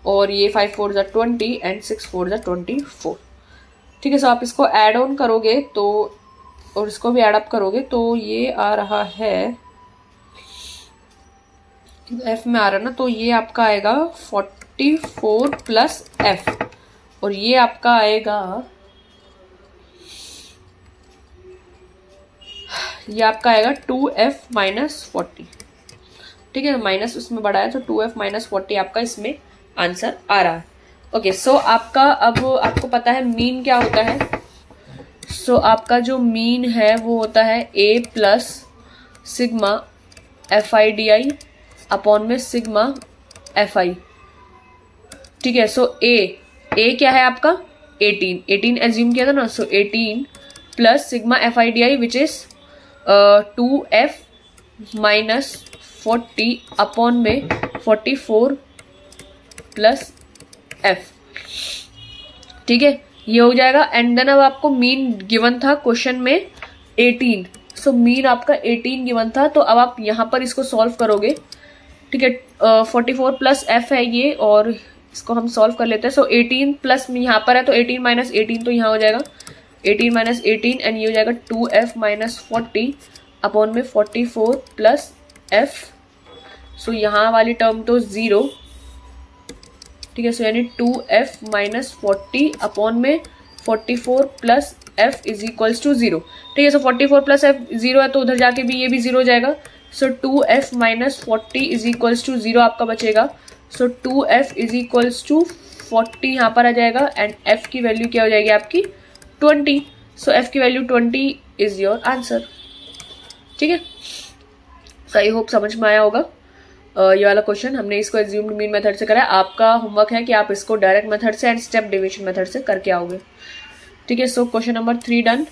और ये 5, 4 जा 20, एंड 6, 4 जा 24, ठीक है। सो आप इसको एड ऑन करोगे तो, और इसको भी एड अप करोगे तो ये आ रहा है एफ में आ रहा है ना, तो ये आपका आएगा 44 प्लस एफ, और ये आपका आएगा, ये आपका आएगा 2F माइनस 40, ठीक है। माइनस उसमें बढ़ा है, तो 2F माइनस 40 आपका इसमें आंसर आ रहा है, ओके। सो आपका अब आपको पता है मीन क्या होता है। सो आपका जो मीन है वो होता है A plus sigma FI/DI upon में सिग्मा FI, ठीक है। सो A क्या है आपका 18 एज्यूम किया था ना, सो 18 plus sigma FI/DI which is 2F minus 40 upon में 44 प्लस F, ठीक है। ये हो जाएगा, एंड देन अब आपको मीन गिवन था क्वेश्चन में 18, सो मीन आपका 18 गिवन था, तो अब आप यहाँ पर इसको सॉल्व करोगे, ठीक है। 44 प्लस F है ये, और इसको हम सॉल्व कर लेते हैं। सो 18 प्लस यहाँ पर है, तो 18 माइनस 18, तो यहाँ हो जाएगा 18 माइनस 18, एंड ये हो जाएगा 2F माइनस 40 अपॉन में 44 प्लस F, सो यहाँ वाली टर्म तो 0, ठीक है। सो यानी 2F माइनस 40 अपॉन में 44 plus F is equals to 0, ठीक है। सो 44 प्लस F 0 है, तो उधर जाके भी ये भी 0 हो जाएगा, so 2F minus 40 is equals to 0 आपका बचेगा, सो 2F इज इक्वल्स टू 40 यहाँ पर आ जाएगा, एंड F की वैल्यू क्या हो जाएगी आपकी 20, सो F की वैल्यू 20 इज योर आंसर, ठीक है। आई होप समझ में आया होगा ये वाला क्वेश्चन। हमने इसको एज्यूम्ड मीन मेथड से करा है। आपका होमवर्क है कि आप इसको डायरेक्ट मेथड से एंड स्टेप डेविएशन मेथड से करके आओगे। ठीक है, so question number 3 done.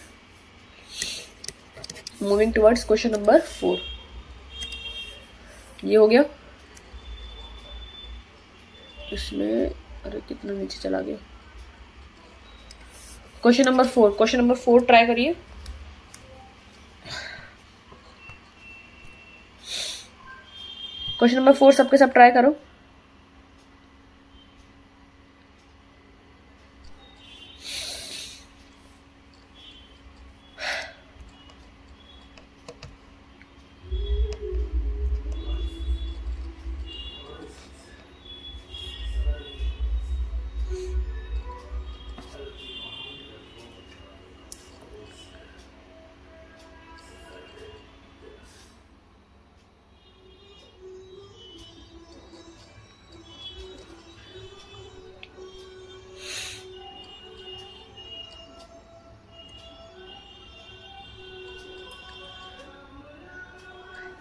Moving towards question number 4। ये हो गया। इसमें अरे कितना नीचे चला गया। Question number 4, question number 4 try करिए। क्वेश्चन नंबर 4 सबके सब ट्राई करो।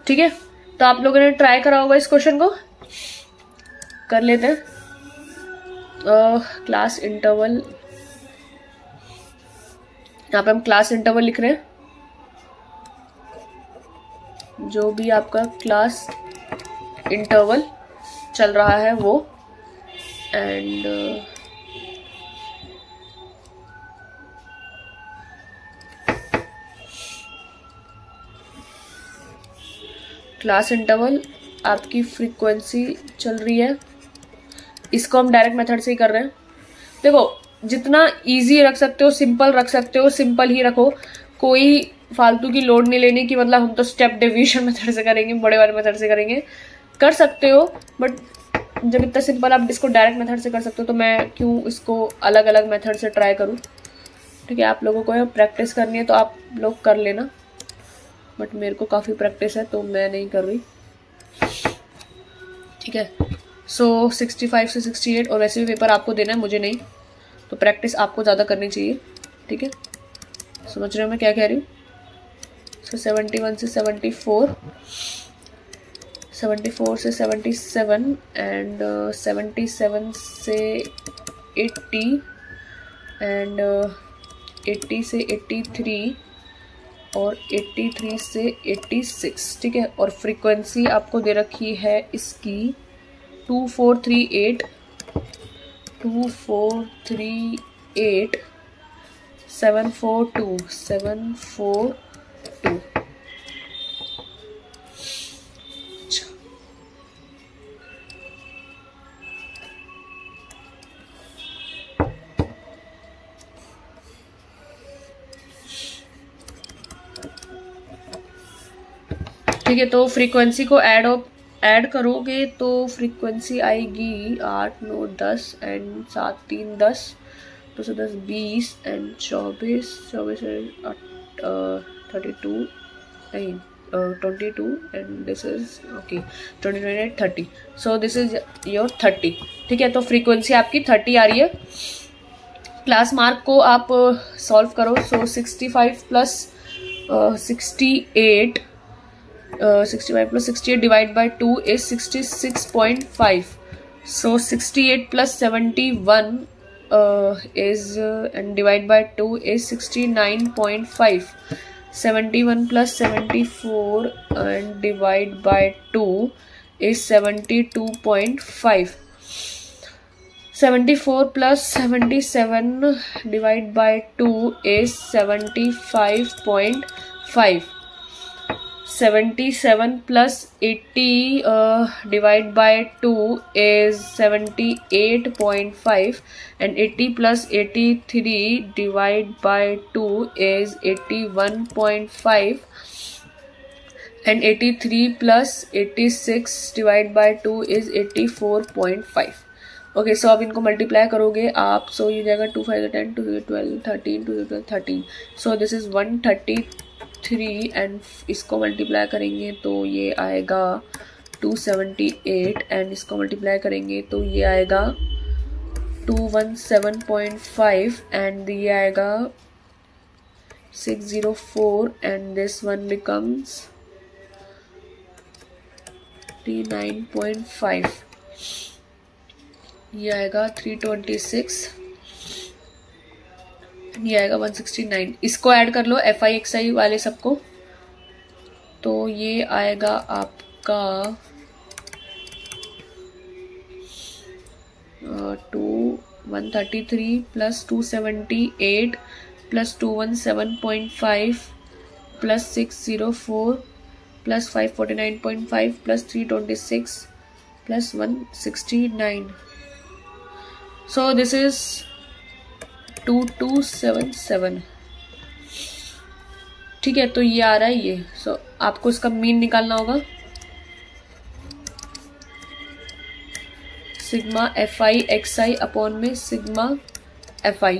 ठीक है, तो आप लोगों ने ट्राई करा होगा इस क्वेश्चन को। कर लेते हैं। क्लास इंटरवल, यहाँ पे हम क्लास इंटरवल लिख रहे हैं। जो भी आपका क्लास इंटरवल चल रहा है वो, एंड क्लास इंटरवल आपकी फ्रीक्वेंसी चल रही है। इसको हम डायरेक्ट मेथड से ही कर रहे हैं। देखो, जितना इजी रख सकते हो, सिंपल रख सकते हो, सिंपल ही रखो। कोई फालतू की लोड नहीं लेने की, मतलब हम तो स्टेप डेविएशन मेथड से करेंगे, बड़े वाले मेथड से करेंगे, कर सकते हो। बट जब इतना सिंपल आप इसको डायरेक्ट मेथड से कर सकते हो तो मैं क्यों इसको अलग अलग मेथड से ट्राई करूँ। ठीक है, आप लोगों को प्रैक्टिस करनी है तो आप लोग कर लेना, बट मेरे को काफ़ी प्रैक्टिस है तो मैं नहीं कर रही। ठीक है, सो 65 से 68, और वैसे भी पेपर आपको देना है, मुझे नहीं, तो प्रैक्टिस आपको ज़्यादा करनी चाहिए। ठीक है, समझ रहे हो मैं क्या कह रही हूँ। सो 71 से 74, 74 से 77, एंड 77 से 80, एंड 80 से 83, और 83 से 86। ठीक है, और फ्रीक्वेंसी आपको दे रखी है इसकी 2438, 2438, 742, 742। ठीक है, तो फ्रीक्वेंसी को ऐड करोगे तो फ्रीक्वेंसी आएगी 8, 9, 10, एंड 7, 3, 10, 2 से 10, 20, एंड 24, 24 32, नहीं 22, and this is okay 29, 30। So this is your 30। ठीक है, तो फ्रीक्वेंसी आपकी 30 आ रही है। क्लास मार्क को आप सॉल्व करो। सो 65 plus 68, 65 plus 68 divided by 2 is 66.5. So 68 plus 71 is and divided by 2 is 69.5. 71 plus 74 and divide by 2 is 72.5. 74 plus 77 divided by 2 is 75.5. 77 plus 80 divided by 2 is 78.5, and 80 plus 83 divided by 2 is 81.5, and 83 plus 86 divided by 2 is 84.5. Okay, सो अब इनको multiply करोगे आप। सो ये जाएगा 2 5 10, 2 12 13, 2 12 13। So this is 133, and इसको multiply करेंगे तो ये आएगा 278, एंड इसको मल्टीप्लाई करेंगे तो ये आएगा 217.5, एंड ये आएगा 604, एंड दिस वन बिकम्स 49.5, ये आएगा 326, ये आएगा 169। इसको ऐड कर लो FI XI वाले सबको, तो ये आएगा आपका 133 plus 278 plus 217.5 plus 604 plus 549.5 plus 326 plus 169। So this is 2277। ठीक है, तो ये आ रहा है ये। सो आपको इसका मीन निकालना होगा, सिग्मा FI XI अपॉन में सिग्मा FI।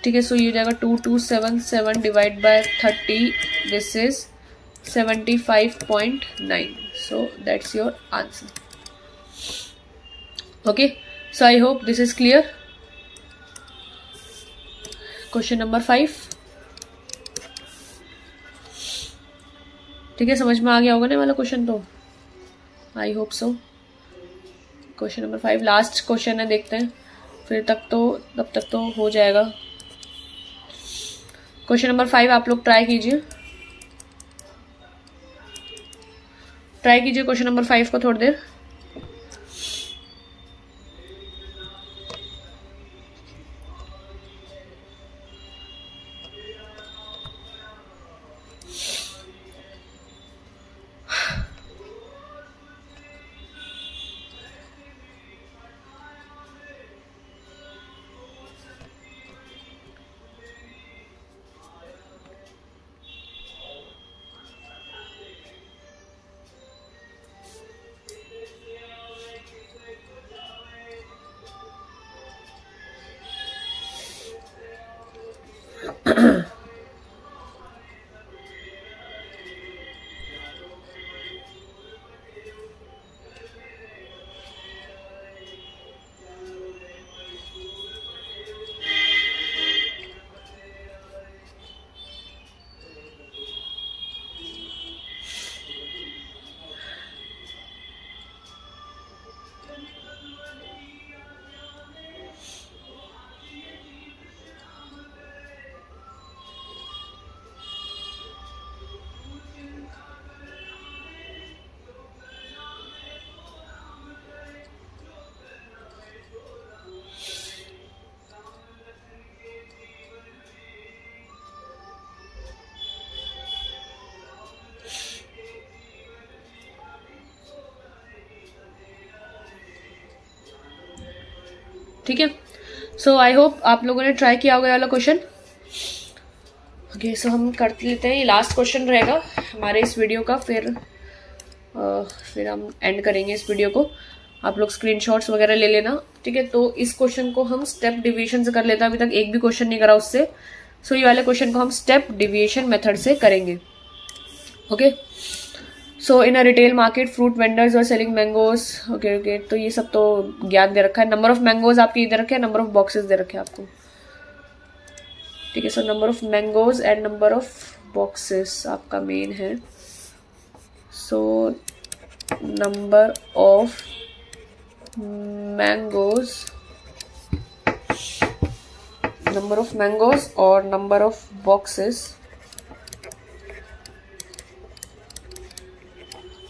ठीक है, सो ये हो जाएगा 2277 divide by 30, this is 75.9। So that's your answer. Okay, so I hope this is clear. Question number 5, ठीक है, समझ में आ गया होगा ना वाला क्वेश्चन, तो I hope so. Question number 5 last question है, देखते हैं फिर तब तक तो हो जाएगा। क्वेश्चन नंबर 5 आप लोग ट्राई कीजिए क्वेश्चन नंबर 5 को थोड़ी देर। ठीक है, सो आई होप आप लोगों ने ट्राई किया होगा वाला क्वेश्चन। ओके, सो हम कर लेते हैं, ये लास्ट क्वेश्चन रहेगा हमारे इस वीडियो का, फिर हम एंड करेंगे इस वीडियो को। आप लोग स्क्रीनशॉट्स वगैरह ले लेना। ठीक है, तो इस क्वेश्चन को हम स्टेप डिविएशन से कर लेते हैं, अभी तक एक भी क्वेश्चन नहीं करा उससे। सो ये वाले क्वेश्चन को हम स्टेप डिविएशन मेथड से करेंगे। Okay, so in a retail market fruit vendors और सेलिंग मैंगोज। ओके, तो ये सब तो ज्ञात दे रखा है। नंबर ऑफ मैंगोज आपके इधर रखे हैं, नंबर ऑफ बॉक्सेस दे रखे हैं आपको। ठीक है, so number of mangoes and number of boxes आपका मेन है। सो नंबर ऑफ मैंगोज और number of boxes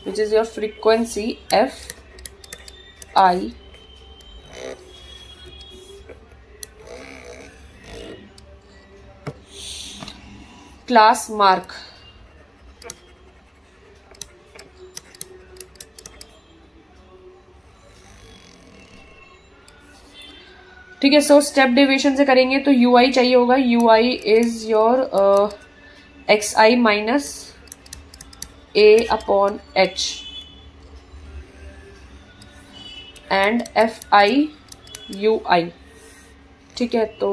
which is your frequency FI class mark। ठीक है, सो स्टेप डेविएशन से करेंगे तो UI चाहिए होगा। UI is your XI minus A upon H and FI UI। ठीक है, तो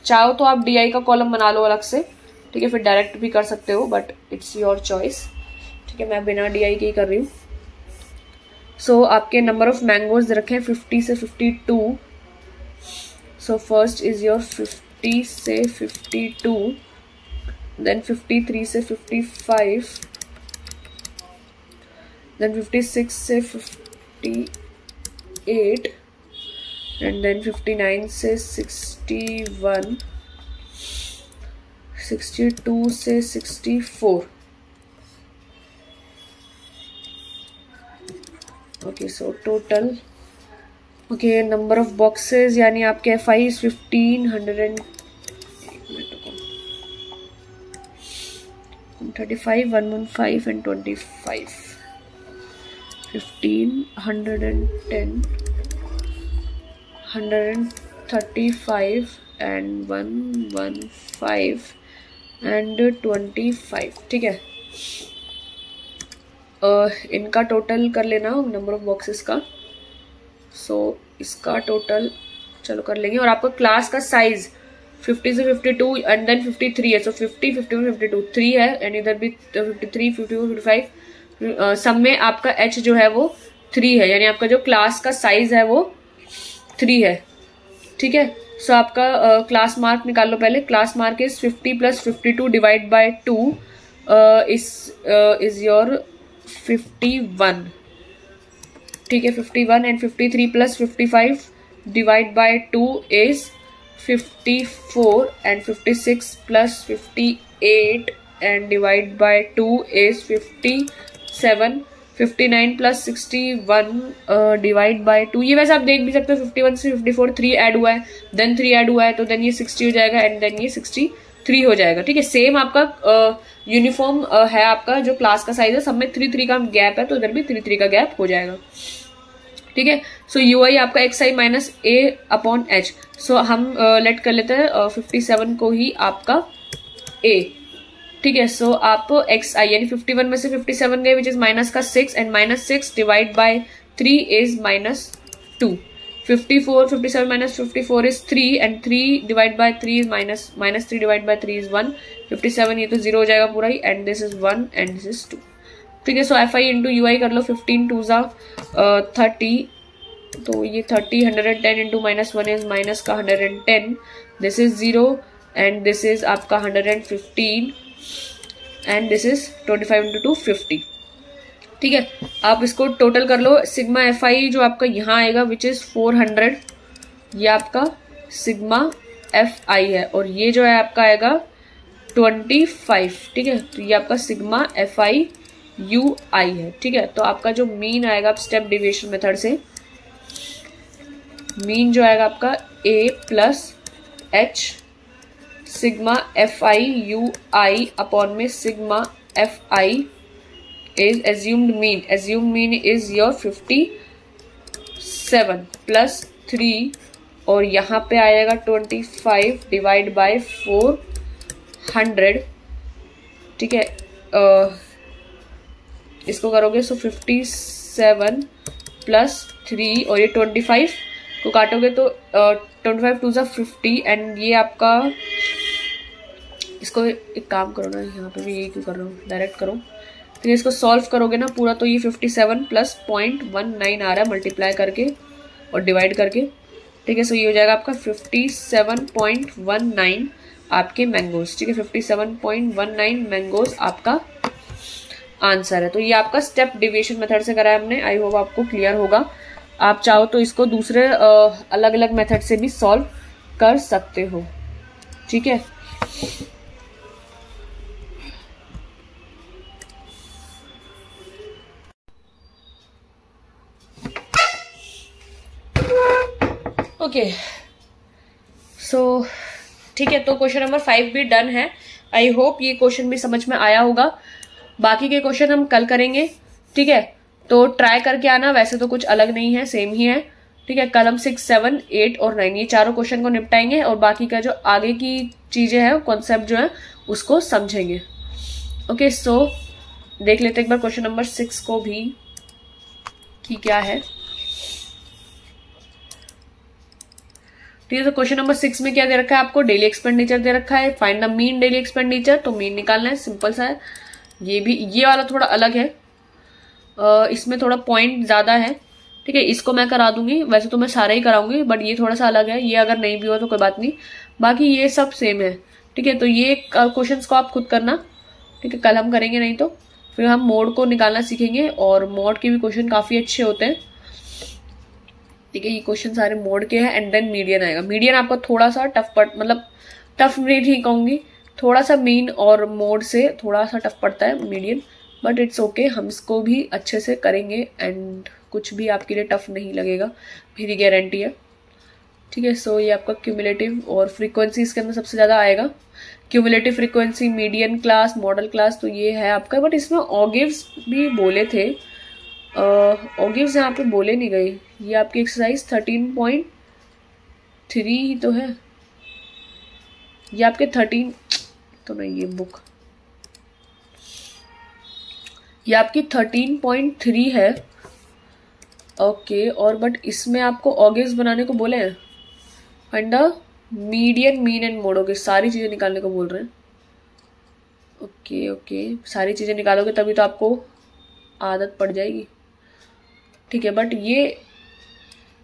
चाहो तो आप DI का कॉलम बना लो अलग से। ठीक है, फिर डायरेक्ट भी कर सकते हो, बट इट्स योर चॉइस। ठीक है, मैं बिना DI के ही कर रही हूँ। सो आपके नंबर ऑफ मैंगोज रखे 50 से 52। सो फर्स्ट इज योर 50 से 52, देन 53 से 55, देन 56 से 58 एंड देन 59 से 61, 62 से 64। Okay so total okay number of boxes यानी आपके FI is 1500 35, 115 and 25, 1510, 135 and 115 and 25। ठीक है, इनका टोटल कर लेना नंबर ऑफ बॉक्सेस का। सो इसका टोटल चलो कर लेंगे। और आपका क्लास का साइज 50 से 52 एंड देन 53 है। सो 50, 51, 52 3 है एंड इधर भी 53, 54, 55। सब में आपका H जो है वो 3 है, यानी आपका जो क्लास का साइज है वो 3 है। ठीक है, सो आपका क्लास मार्क निकाल लो पहले। Class mark is 50 + 52 divide by 2 is your 51। ठीक है, 51 and 53 + 55 divide by 2 is 54 and 56 + 58 and divide by 2 is 57, 59 + 61 divide by 2। ये वैसे आप देख भी सकते हो, 51 से 54 3 ऐड हुआ है, देन 3 ऐड हुआ है, तो देन ये 60 हो जाएगा एंड देन ये 63 हो जाएगा। ठीक है, सेम आपका यूनिफॉर्म है। आपका जो क्लास का साइज है सब में 3 का गैप है, तो इधर भी 3 का गैप हो जाएगा। ठीक है, सो UI आपका XI - A/H। सो हम लेट कर लेते हैं 57 को ही आपका A। ठीक है, सो आप XI यानी 51 में से 57 गए विच इज माइनस का 6 and -6 divide by 3 is -2। 54, 57 - 54 is 3 and 3 divide by 3 is -3 divide by 3 is 1। 57 ये तो 0 हो जाएगा पूरा ही and this is 1 and this is 2। ठीक है, सो FI इंटू UI कर लो। 15 2 30, तो ये 30, 110 इंटू -1 इज माइनस का 110, this is 0 and this is आपका 115 एंड दिस इज 25 इंटू 2 50। ठीक है, आप इसको टोटल कर लो। सिग्मा FI जो आपका यहाँ आएगा विच इज 400, ये आपका सिग्मा FI है और ये जो है आपका आएगा 25। ठीक है, तो ये आपका सिग्मा FI UI है। ठीक है, तो आपका जो मीन आएगा आप स्टेप डिविएशन मेथड से, मीन जो आएगा आपका A + H sigma FI UI upon में sigma FI is assumed mean is your 57 + 3 और यहाँ पे आएगा 25 डिवाइड बाय 400। ठीक है, इसको करोगे सो 57 + 3 और ये 25 को काटोगे तो 25 2 = 50 एंड ये आपका, इसको एक काम करो ना, यहाँ पे भी यही क्यों कर रहा हूँ, डायरेक्ट करो। फिर इसको सॉल्व करोगे ना पूरा तो ये 57 + 0.19 आ रहा है मल्टीप्लाई करके और डिवाइड करके। ठीक है, सो ये हो जाएगा आपका 57.19 आपके मैंगोज। ठीक है, 57.19 मैंगोज आपका आंसर है। तो ये आपका स्टेप डिविएशन मेथड से करा है हमने। आई होप आपको क्लियर होगा। आप चाहो तो इसको दूसरे अलग अलग मेथड से भी सॉल्व कर सकते हो। ठीक है, ओके सो ठीक है, तो क्वेश्चन नंबर 5 भी डन है। आई होप ये क्वेश्चन भी समझ में आया होगा। बाकी के क्वेश्चन हम कल करेंगे। ठीक है, तो ट्राई करके आना। वैसे तो कुछ अलग नहीं है, सेम ही है। ठीक है, कल हम 6, 7, 8 और 9 ये चारों क्वेश्चन को निपटाएंगे और बाकी का जो आगे की चीजें हैं, कॉन्सेप्ट जो है उसको समझेंगे। ओके, सो देख लेते एक बार क्वेश्चन नंबर 6 को भी कि क्या है। ठीक है, तो क्वेश्चन नंबर 6 में क्या दे रखा है आपको, डेली एक्सपेंडिचर दे रखा है। Find the mean daily expenditure, तो मीन निकालना है, सिंपल सा है। ये वाला थोड़ा अलग है, इसमें थोड़ा पॉइंट ज्यादा है। ठीक है, इसको मैं करा दूंगी, वैसे तो मैं सारा ही कराऊंगी, बट ये थोड़ा सा अलग है। ये अगर नहीं भी हो तो कोई बात नहीं, बाकी ये सब सेम है। ठीक है, तो ये क्वेश्चन को आप खुद करना। ठीक है, कल हम करेंगे नहीं तो फिर हम मोड को निकालना सीखेंगे और मोड के भी क्वेश्चन काफी अच्छे होते हैं। ठीक है, ये क्वेश्चन सारे मोड के हैं। एंड देन मीडियन आएगा। मीडियन आपको थोड़ा सा टफ मतलब टफ नहीं कहूंगी, थोड़ा सा मीन और मोड से थोड़ा सा टफ पड़ता है मीडियन, बट इट्स ओके, हम इसको भी अच्छे से करेंगे एंड कुछ भी आपके लिए टफ नहीं लगेगा, मेरी गारंटी है। ठीक है, सो ये आपका क्यूमुलेटिव और फ्रीक्वेंसी इसके अंदर सबसे ज्यादा आएगा। Cumulative frequency, median class, model class, तो ये है आपका। बट इसमें ऑगिव्स भी बोले थे, ऑगिव्स यहाँ पे बोले नहीं गए। ये आपकी एक्सरसाइज 13.3 ही तो है, ये आपके 13 तो नहीं, ये बुक ये आपकी 13.3 है। ओके, और बट इसमें आपको ऑगिव्स बनाने को बोले हैं। Find the median, mean and mode. Okay, सारी चीजें निकालने को बोल रहे हैं। ओके ओके, सारी चीजें निकालोगे तभी तो आपको आदत पड़ जाएगी। ठीक है, बट ये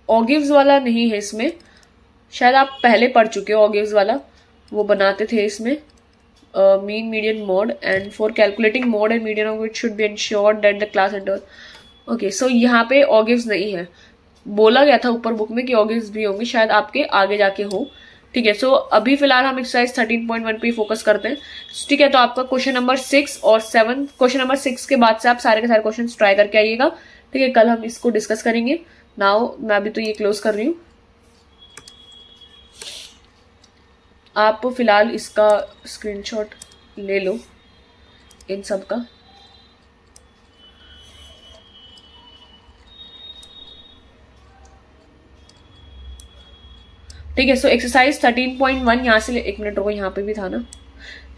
ऑगिव्स वाला नहीं है इसमें, शायद आप पहले पढ़ चुके हो ऑगिव्स वाला, वो बनाते थे इसमें mean, median, mode. And for calculating mode and median of it should be ensured that the class interval. Okay, so यहाँ पे ऑगिव्स नहीं है, बोला गया था ऊपर बुक में कि ऑगिव्स भी होंगे, शायद आपके आगे जाके हो। ठीक है, सो अभी फिलहाल हम एक्सरसाइज 13.1 पे फोकस करते हैं। ठीक है, तो आपका क्वेश्चन नंबर 6 और 7, क्वेश्चन नंबर 6 के बाद से आप सारे के सारे क्वेश्चन ट्राई करके आइएगा। ठीक है, कल हम इसको डिस्कस करेंगे। नाउ मैं अभी तो ये क्लोज कर रही हूँ, आप फिलहाल इसका स्क्रीनशॉट ले लो इन सब का। ठीक है, सो एक्सरसाइज 13.1 यहाँ से एक मिनट रुको, यहाँ पे भी था ना।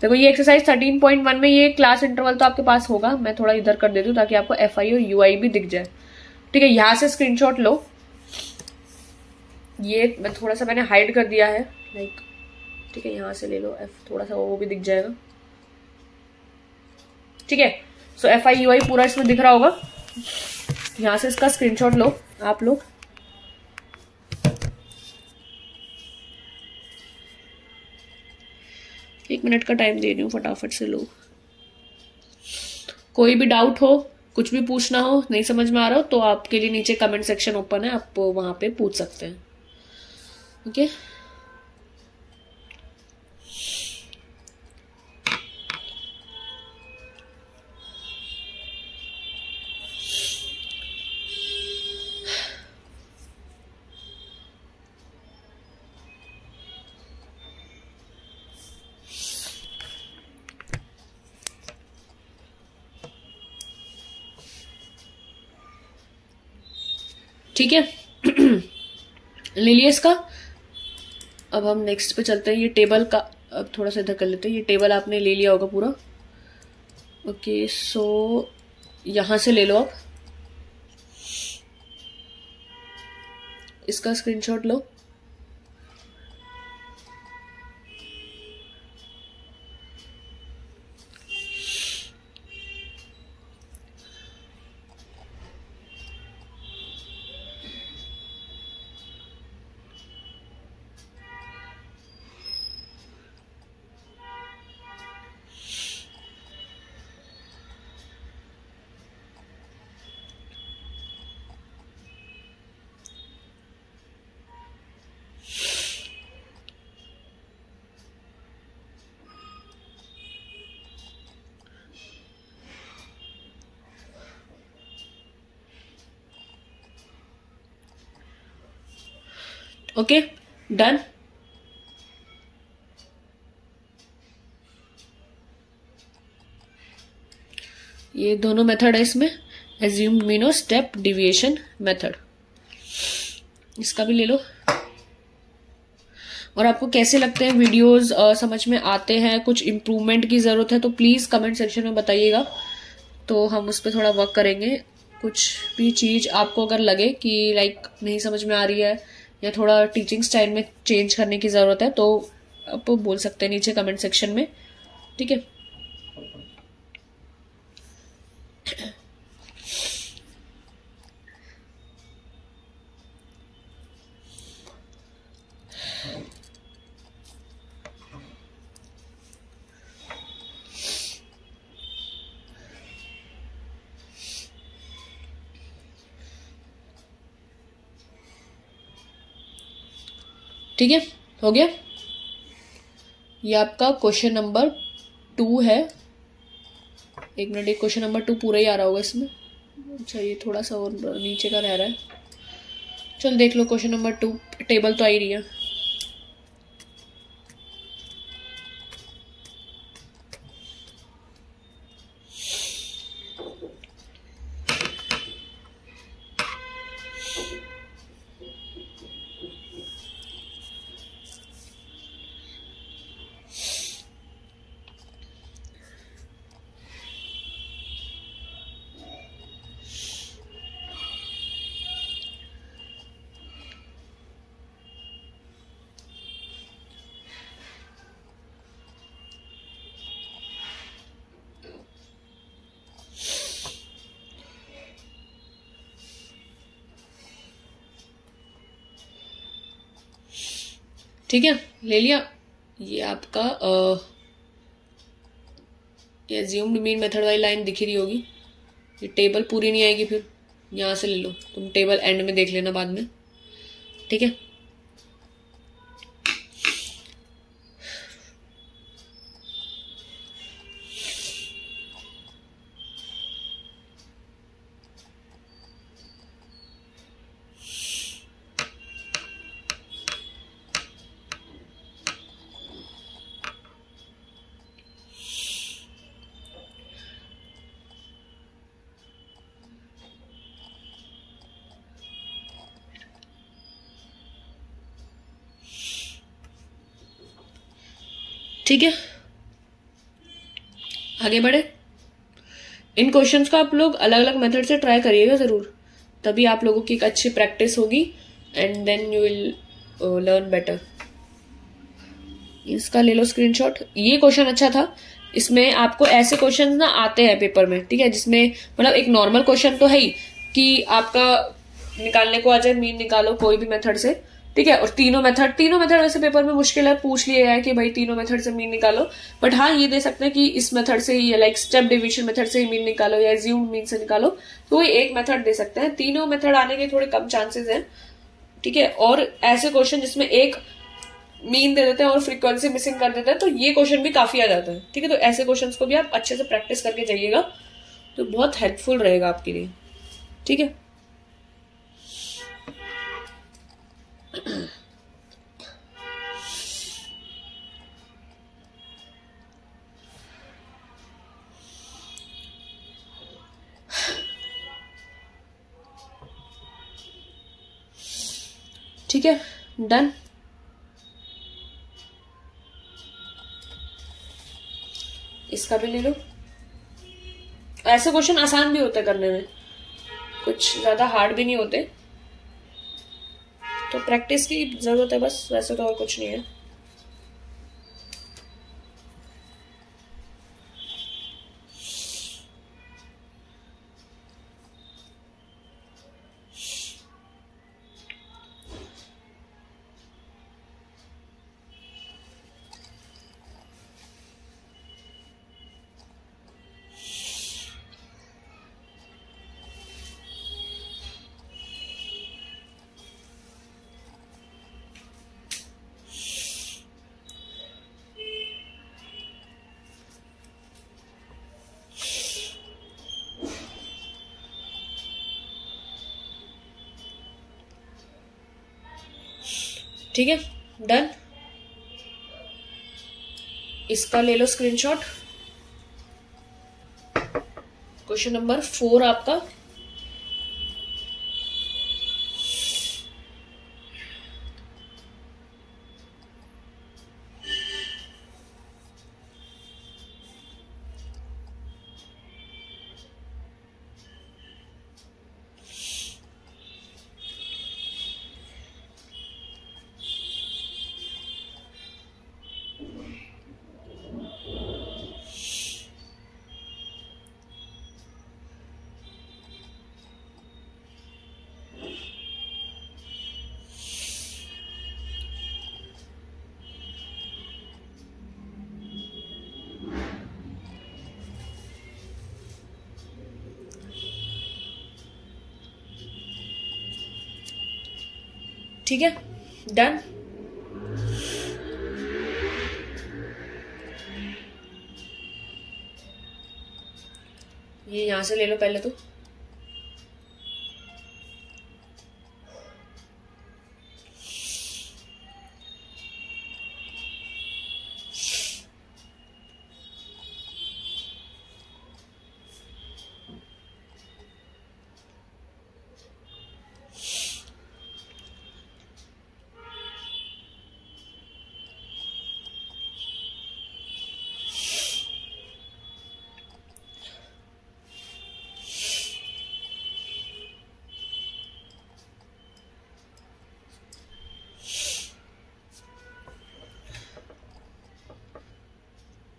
देखो ये एक्सरसाइज 13.1 में ये क्लास इंटरवल तो आपके पास होगा, मैं थोड़ा इधर कर देती हूँ ताकि आपको FI और UI भी दिख जाए। ठीक है, यहाँ से स्क्रीनशॉट लो, ये मैं थोड़ा सा मैंने हाइड कर दिया है लाइक। ठीक है, यहाँ से ले लो, थोड़ा सा वो भी दिख जाएगा। ठीक है, सो FI UI पूरा इसमें दिख रहा होगा, यहाँ से इसका स्क्रीनशॉट लो आप लोग। एक मिनट का टाइम दे रही हूँ, फटाफट से लो। कोई भी डाउट हो, कुछ भी पूछना हो, नहीं समझ में आ रहा हो तो आपके लिए नीचे कमेंट सेक्शन ओपन है, आप वहां पे पूछ सकते हैं। ओके, ठीक है, ले लिया इसका। अब हम नेक्स्ट पे चलते हैं। ये टेबल का अब थोड़ा सा इधर कर लेते हैं। ये टेबल आपने ले लिया होगा पूरा। ओके, सो यहां से ले लो आप, इसका स्क्रीनशॉट लो। Okay, done. ये दोनों मेथड है इसमें, एज्यूम्ड मीन और स्टेप डिविएशन मेथड, इसका भी ले लो। और आपको कैसे लगते हैं वीडियोस, समझ में आते हैं, कुछ इम्प्रूवमेंट की जरूरत है तो प्लीज कमेंट सेक्शन में बताइएगा, तो हम उस पर थोड़ा वर्क करेंगे। कुछ भी चीज आपको अगर लगे कि लाइक नहीं समझ में आ रही है या थोड़ा टीचिंग स्टाइल में चेंज करने की जरूरत है तो आप बोल सकते हैं नीचे कमेंट सेक्शन में। ठीक है, ठीक है, हो गया। ये आपका क्वेश्चन नंबर 2 है। एक मिनट, एक क्वेश्चन नंबर 2 पूरा ही आ रहा होगा इसमें। अच्छा, ये थोड़ा सा और नीचे का रह रहा है। चल देख लो क्वेश्चन नंबर 2, टेबल तो आ ही रही है। ठीक है, ले लिया। ये आपका ये अज्यूम्ड मीन मेथड वाली लाइन दिख रही होगी। ये टेबल पूरी नहीं आएगी, फिर यहां से ले लो, तुम टेबल एंड में देख लेना बाद में। ठीक है, ठीक है, आगे बढ़े। इन क्वेश्चंस को आप लोग अलग अलग मेथड से ट्राई करिएगा जरूर, तभी आप लोगों की एक अच्छी प्रैक्टिस होगी and then you will learn better. इसका ले लो स्क्रीनशॉट। ये क्वेश्चन अच्छा था, इसमें आपको ऐसे क्वेश्चन ना आते हैं पेपर में, ठीक है, जिसमें मतलब एक नॉर्मल क्वेश्चन तो है ही कि आपका निकालने को आ जाए, मीन निकालो कोई भी मेथड से, ठीक है, और तीनों मेथड वैसे पेपर में मुश्किल है, पूछ लिया है कि भाई तीनों मेथड से मीन निकालो, बट हाँ ये दे सकते हैं कि इस मेथड से ही, लाइक स्टेप डिवीजन मेथड से ही मीन निकालो या एज्यूम्ड मीन से निकालो, तो कोई एक मेथड दे सकते हैं। तीनों मेथड आने के थोड़े कम चांसेस हैं, ठीक है। और ऐसे क्वेश्चन जिसमें एक मीन दे देते हैं और फ्रीक्वेंसी मिसिंग कर देते हैं, तो ये क्वेश्चन भी काफी आ जाता है, ठीक है। तो ऐसे क्वेश्चन को भी आप अच्छे से प्रैक्टिस करके जाइएगा, तो बहुत हेल्पफुल रहेगा आपके लिए, ठीक है। ठीक है, डन। इसका भी ले लो। ऐसे क्वेश्चन आसान भी होते करने में, कुछ ज्यादा हार्ड भी नहीं होते, तो प्रैक्टिस की जरूरत है बस, वैसे तो और कुछ नहीं है। ठीक है, डन। इसका ले लो स्क्रीनशॉट। क्वेश्चन नंबर 4 आपका। ठीक है, डन। ये यहां से ले लो पहले तो।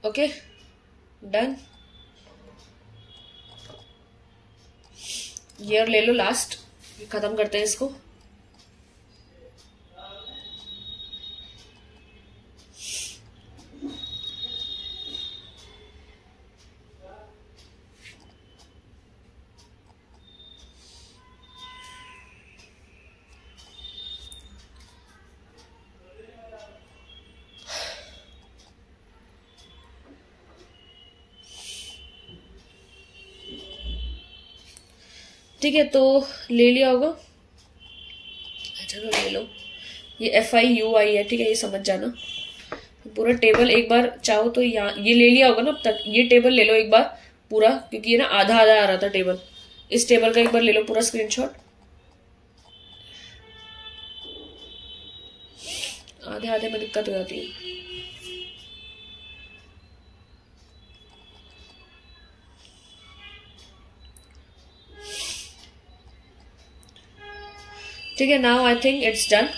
Okay done. ईयर ले लो लास्ट, खत्म करते हैं इसको। ठीक है, तो ले लिया होगा। चलो ले लो, ये FIUI है, ठीक है, ये समझ जाना। पूरा टेबल एक बार चाहो तो यहाँ ये ले लिया होगा ना अब तक। ये टेबल ले लो एक बार पूरा, क्योंकि ये ना आधा आधा आ रहा था टेबल। इस टेबल का एक बार ले लो पूरा स्क्रीनशॉट। आधे आधे में दिक्कत हो जाती है। ठीक है, now I think it's done.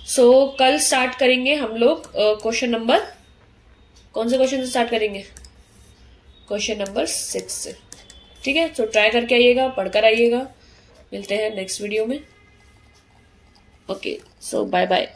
So कल स्टार्ट करेंगे हम लोग क्वेश्चन नंबर, कौन से क्वेश्चन से स्टार्ट करेंगे? क्वेश्चन नंबर 6 से। ठीक है, तो ट्राई करके आइएगा, पढ़कर आइएगा। मिलते हैं नेक्स्ट वीडियो में। ओके, सो बाय बाय।